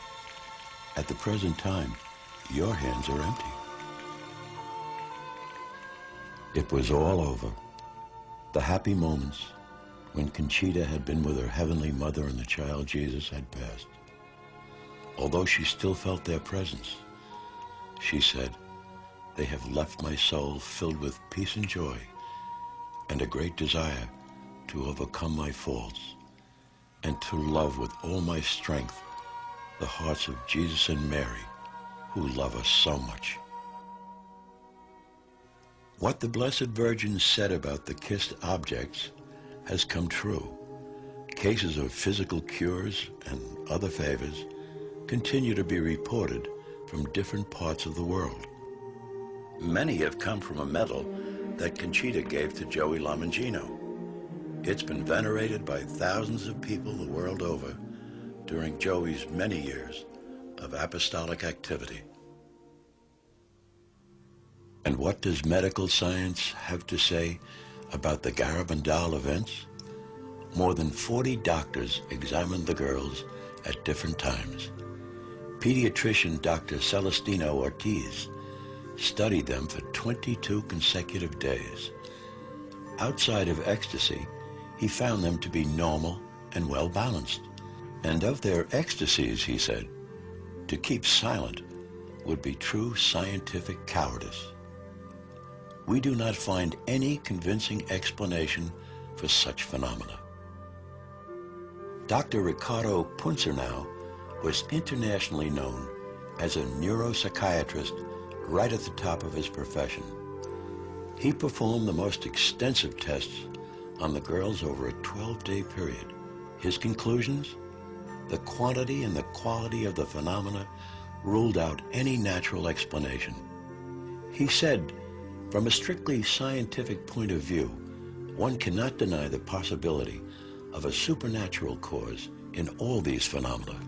At the present time, your hands are empty." It was all over. The happy moments when Conchita had been with her heavenly mother and the child Jesus had passed. Although she still felt their presence, she said, "They have left my soul filled with peace and joy and a great desire to overcome my faults and to love with all my strength the hearts of Jesus and Mary, who love us so much." What the Blessed Virgin said about the kissed objects has come true. Cases of physical cures and other favors continue to be reported from different parts of the world. Many have come from a medal that Conchita gave to Joey Lamangino. It's been venerated by thousands of people the world over during Joey's many years of apostolic activity. And what does medical science have to say about the Garabandal events? More than 40 doctors examined the girls at different times. Pediatrician Dr. Celestino Ortiz studied them for 22 consecutive days. Outside of ecstasy, he found them to be normal and well-balanced. And of their ecstasies, he said, to keep silent would be true scientific cowardice. We do not find any convincing explanation for such phenomena. Dr. Ricardo Punzernau was internationally known as a neuropsychiatrist right at the top of his profession. He performed the most extensive tests on the girls over a 12-day period. His conclusions? The quantity and the quality of the phenomena ruled out any natural explanation. He said, from a strictly scientific point of view, one cannot deny the possibility of a supernatural cause in all these phenomena.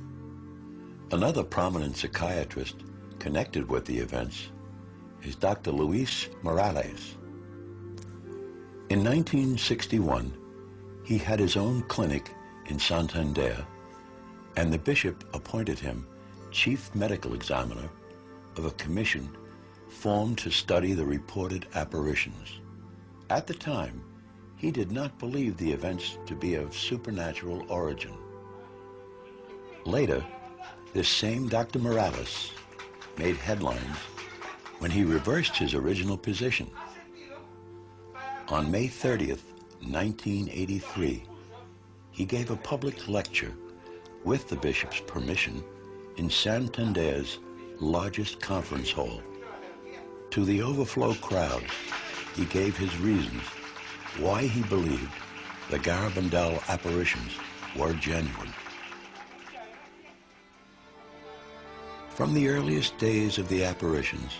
Another prominent psychiatrist connected with the events is Dr. Luis Morales. In 1961, he had his own clinic in Santander, and the bishop appointed him chief medical examiner of a commission formed to study the reported apparitions. At the time, he did not believe the events to be of supernatural origin. Later, this same Dr. Morales made headlines when he reversed his original position. On May 30th, 1983, he gave a public lecture with the bishop's permission in Santander's largest conference hall. To the overflow crowd, he gave his reasons why he believed the Garabandal apparitions were genuine. From the earliest days of the apparitions,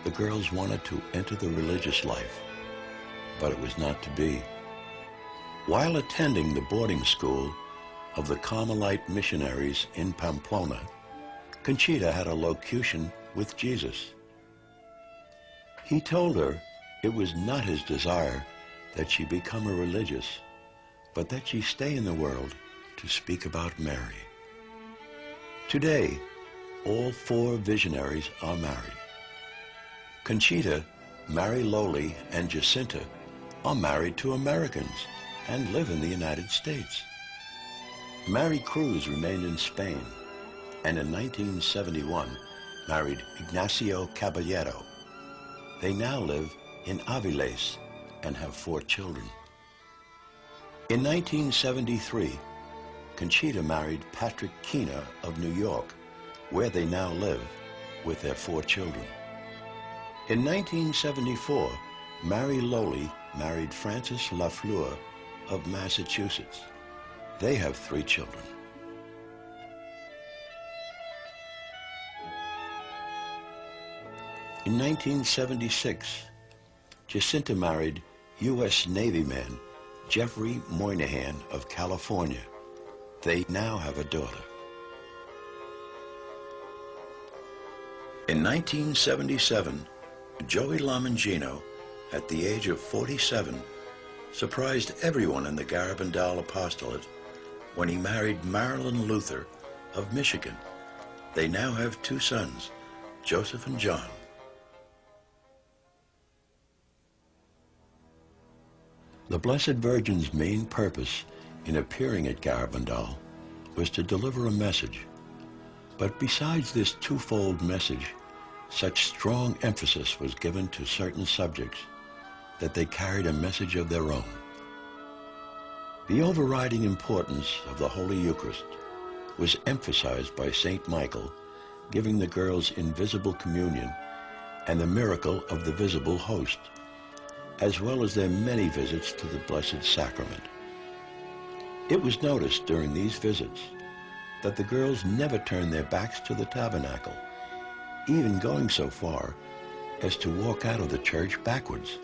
the girls wanted to enter the religious life, but it was not to be. While attending the boarding school of the Carmelite missionaries in Pamplona, Conchita had a locution with Jesus. He told her it was not his desire that she become a religious, but that she stay in the world to speak about Mary. Today, all four visionaries are married. Conchita, Mary Lowley, and Jacinta are married to Americans and live in the United States. Mary Cruz remained in Spain, and in 1971 married Ignacio Caballero. They now live in Avilés and have 4 children. In 1973, Conchita married Patrick Keener of New York, where they now live with their 4 children. In 1974, Mary Lowley married Francis Lafleur of Massachusetts. They have 3 children. In 1976, Jacinta married U.S. Navy man Jeffrey Moynihan of California. They now have a daughter. In 1977, Joey Lamangino, at the age of 47, surprised everyone in the Garabandal apostolate when he married Marilyn Luther of Michigan. They now have 2 sons, Joseph and John. The Blessed Virgin's main purpose in appearing at Garabandal was to deliver a message. But besides this twofold message, such strong emphasis was given to certain subjects that they carried a message of their own. The overriding importance of the Holy Eucharist was emphasized by St. Michael giving the girls invisible communion and the miracle of the visible host, as well as their many visits to the Blessed Sacrament. It was noticed during these visits that the girls never turned their backs to the tabernacle, even going so far as to walk out of the church backwards.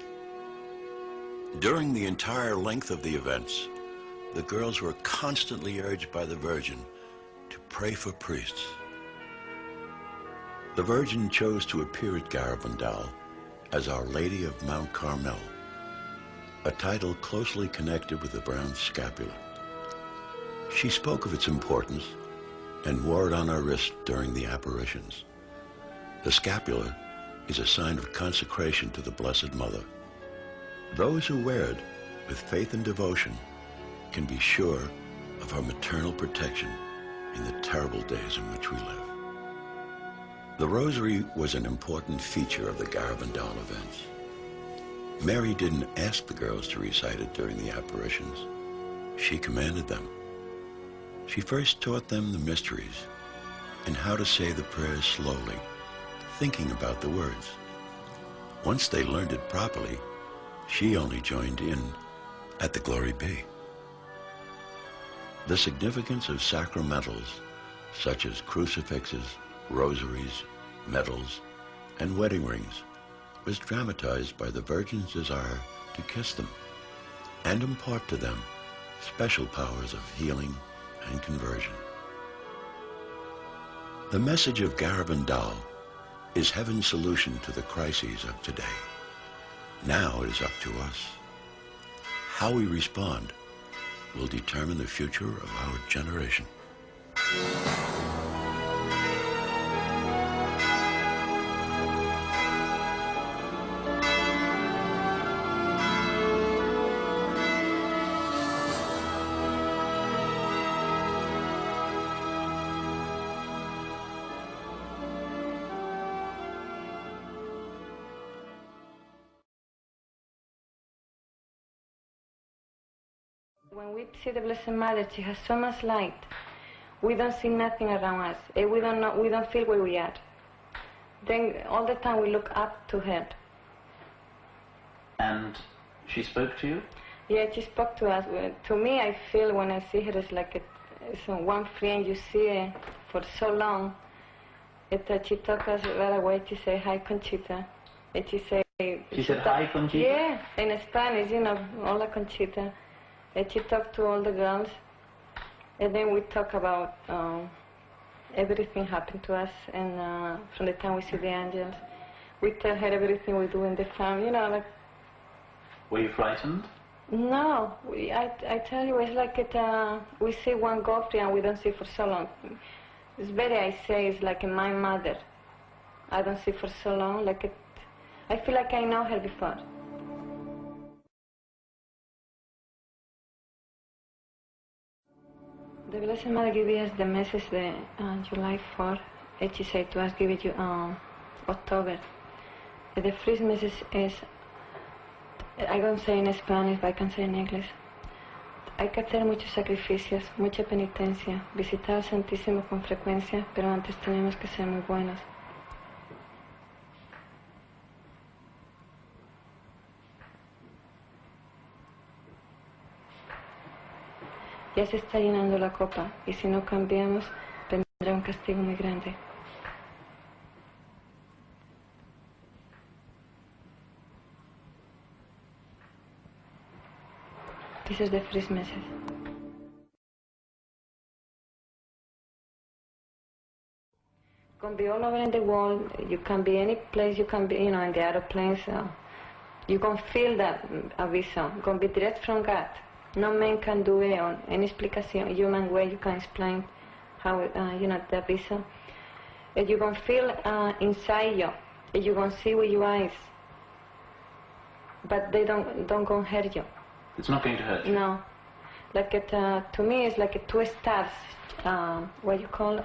During the entire length of the events, the girls were constantly urged by the Virgin to pray for priests. The Virgin chose to appear at Garabandal as Our Lady of Mount Carmel, a title closely connected with the brown scapular. She spoke of its importance and wore it on her wrist during the apparitions. The scapular is a sign of consecration to the Blessed Mother. Those who wear it with faith and devotion can be sure of her maternal protection in the terrible days in which we live. The Rosary was an important feature of the Garabandal events. Mary didn't ask the girls to recite it during the apparitions. She commanded them. She first taught them the mysteries and how to say the prayers slowly, thinking about the words. Once they learned it properly, she only joined in at the Glory Be. The significance of sacramentals, such as crucifixes, rosaries, medals, and wedding rings, was dramatized by the Virgin's desire to kiss them and impart to them special powers of healing and conversion. The message of Garabandal is heaven's solution to the crises of today. Now it is up to us. How we respond will determine the future of our generation. When we see the Blessed Mother, she has so much light. We don't see nothing around us. We don't feel where we are. Then all the time we look up to her. And she spoke to you? Yeah, she spoke to us. To me, I feel when I see her, it's like it's one friend you see for so long. She talked us right away. She said, "Hi, Conchita." And she said, "Hi, Conchita." Yeah, in Spanish, hola, Conchita. And she talked to all the girls, and then we talk about everything happened to us, and from the time we see the angels, we tell her everything we do in the farm, like... Were you frightened? No, I tell you, it's like we see one Godfrey and we don't see for so long. It's better I say it's like my mother. I don't see for so long, I feel like I know her before. The Blessed Mother gave us the message July 4, and she said to us, give it you October. The first message is, I don't say in Spanish, but I can say in English. Hay que hacer muchos sacrificios, mucha penitencia, visitar al Santísimo con frecuencia, pero antes tenemos que ser muy buenos. Ya se está llenando la copa, y si no cambiamos, vendrá un castigo muy grande. This is the first message. You can be all over in the world, you can be any place, you can be, in the aeroplanes, you can feel that aviso, you can be direct from God. No man can do it on any explication, human way you can explain how, the aviso. And you can feel inside you, and you can see with your eyes, but they don't go hurt you. It's not going to hurt you? No. To me, it's like two stars, what you call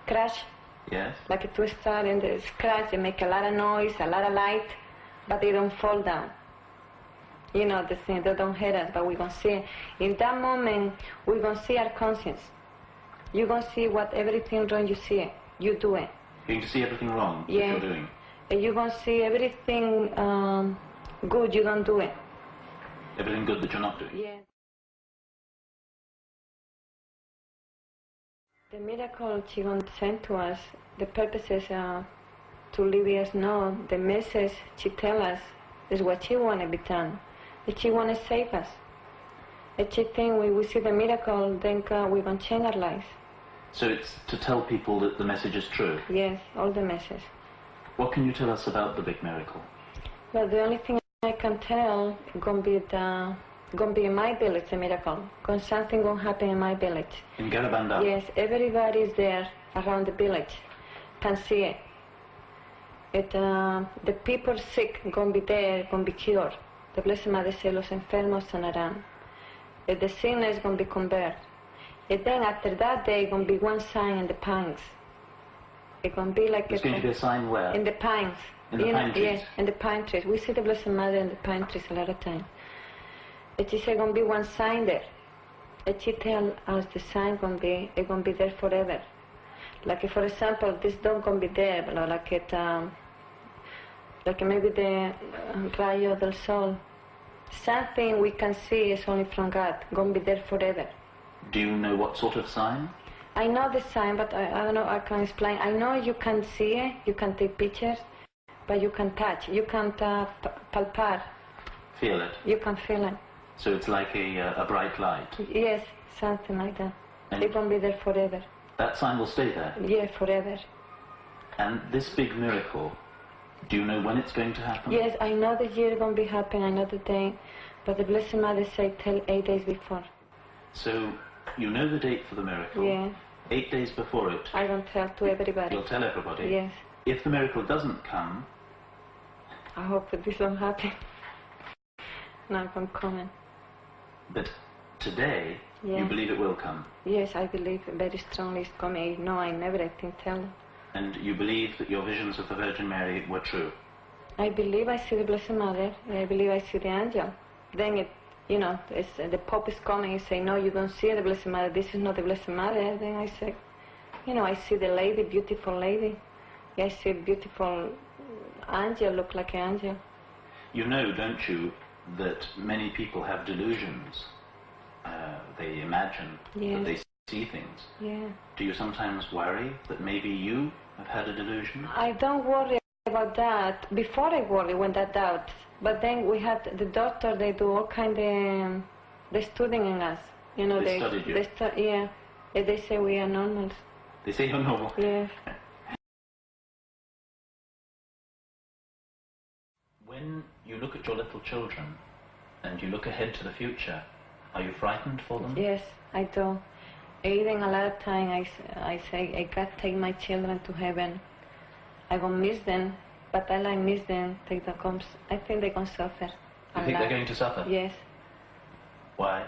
crash. Yes. Like two stars in the crash, they make a lot of noise, a lot of light, but they don't fall down. The thing, they don't hurt us, but we're going to see. In that moment, we're going to see our conscience. You're going to see what everything wrong you see it. You do it. You're going to see everything wrong that you're doing? And you're going to see everything good, you don't do it. Everything good that you're not doing? Yeah. The miracle she going to send to us, the purpose is to let us know the message she tell us is what she want to be done. That she want to save us. If she think we see the miracle, then we're going to change our lives. So it's to tell people that the message is true? Yes, all the message. What can you tell us about the big miracle? Well, the only thing I can tell is going to be in my village, the miracle. Because something going to happen in my village. In Garabandal? Yes, everybody is there around the village. Can see it. The people sick going to be there, going to be cured. The Blessed Mother said, los enfermos sanarán. The sinners going to be converted. And then after that day, going to be one sign in the pines. It's going to be like There's going to be a sign where? In the pines. In the pine trees? Yes, in the pine trees. We see the Blessed Mother in the pine trees a lot of time. And she said, going to be one sign there. And she tell us the sign going to be there forever. Like for example, this dog going to be there, like maybe the rayo del sol. Something we can see is only from God, going to be there forever. Do you know what sort of sign? I know the sign, but I don't know, I can't explain. I know you can see it, you can take pictures, but you can touch, you can't palpar. Feel it? You can feel it. So it's like a bright light? Yes, something like that. And it's going to be there forever. That sign will stay there? Yeah, forever. And this big miracle, do you know when it's going to happen? Yes, I know the year going to be happening, I know the day, but the Blessed Mother said tell 8 days before. So you know the date for the miracle? Yeah. 8 days before it? I don't tell to everybody. You'll tell everybody? Yes. If the miracle doesn't come? I hope that this won't happen. Now I'm coming. But today, you believe it will come? Yes, I believe very strongly it's coming. No, I never, I think, tell them. And you believe that your visions of the Virgin Mary were true? I believe I see the Blessed Mother, and I believe I see the angel. Then the Pope is coming and say, no, you don't see the Blessed Mother, this is not the Blessed Mother. Then I say, I see the lady, beautiful lady. I see a beautiful angel, look like an angel. You know, don't you, that many people have delusions. They imagine that they see things. Yeah. Do you sometimes worry that maybe you have had a delusion? I don't worry about that. Before I worry when that doubt. But then we had the doctor, they do all kind of, they studying in us. They studied you? Yeah. They say we are normals. They say you're normal? Yeah. When you look at your little children and you look ahead to the future, are you frightened for them? Yes, I do. Even a lot of time I say, I God take my children to heaven. I won't miss them, but I like miss them. Take the comes. I think they're going to suffer. You think they're going to suffer? Yes. Why?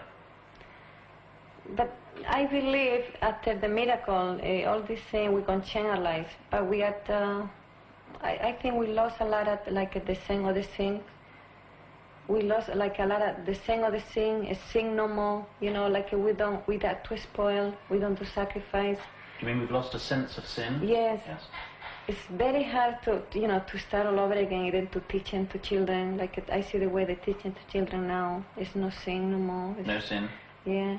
But I believe after the miracle, all this thing, we're going to change our lives. But we had, I think we lost a lot of, like the saying of the thing. We lost like a lot of the saying of the thing, is sing no more, like we got too spoiled, we don't do sacrifice. You mean we've lost a sense of sin? Yes. It's very hard to start all over again, even to teaching to children. Like I see the way they're teaching to children now. It's no sin no more. No sin? Yeah.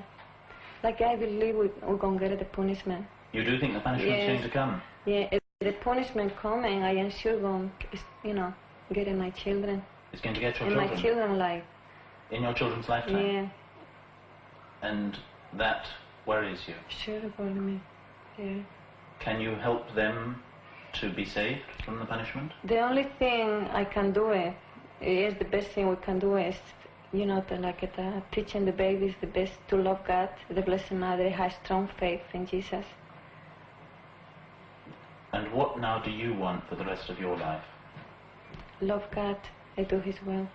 Like I believe we're going to get the punishment. You do think the punishment's going to come? Yeah, if the punishment coming, I am sure going to, get my children. It's going to get your in children? In my children's life. In your children's lifetime? Yeah. And that worries you? Sure, it worries me. Yeah. Can you help them to be saved from the punishment? The only thing I can do is the best thing we can do is, teaching the babies the best to love God, the Blessed Mother, have strong faith in Jesus. And what now do you want for the rest of your life? Love God, I do His will.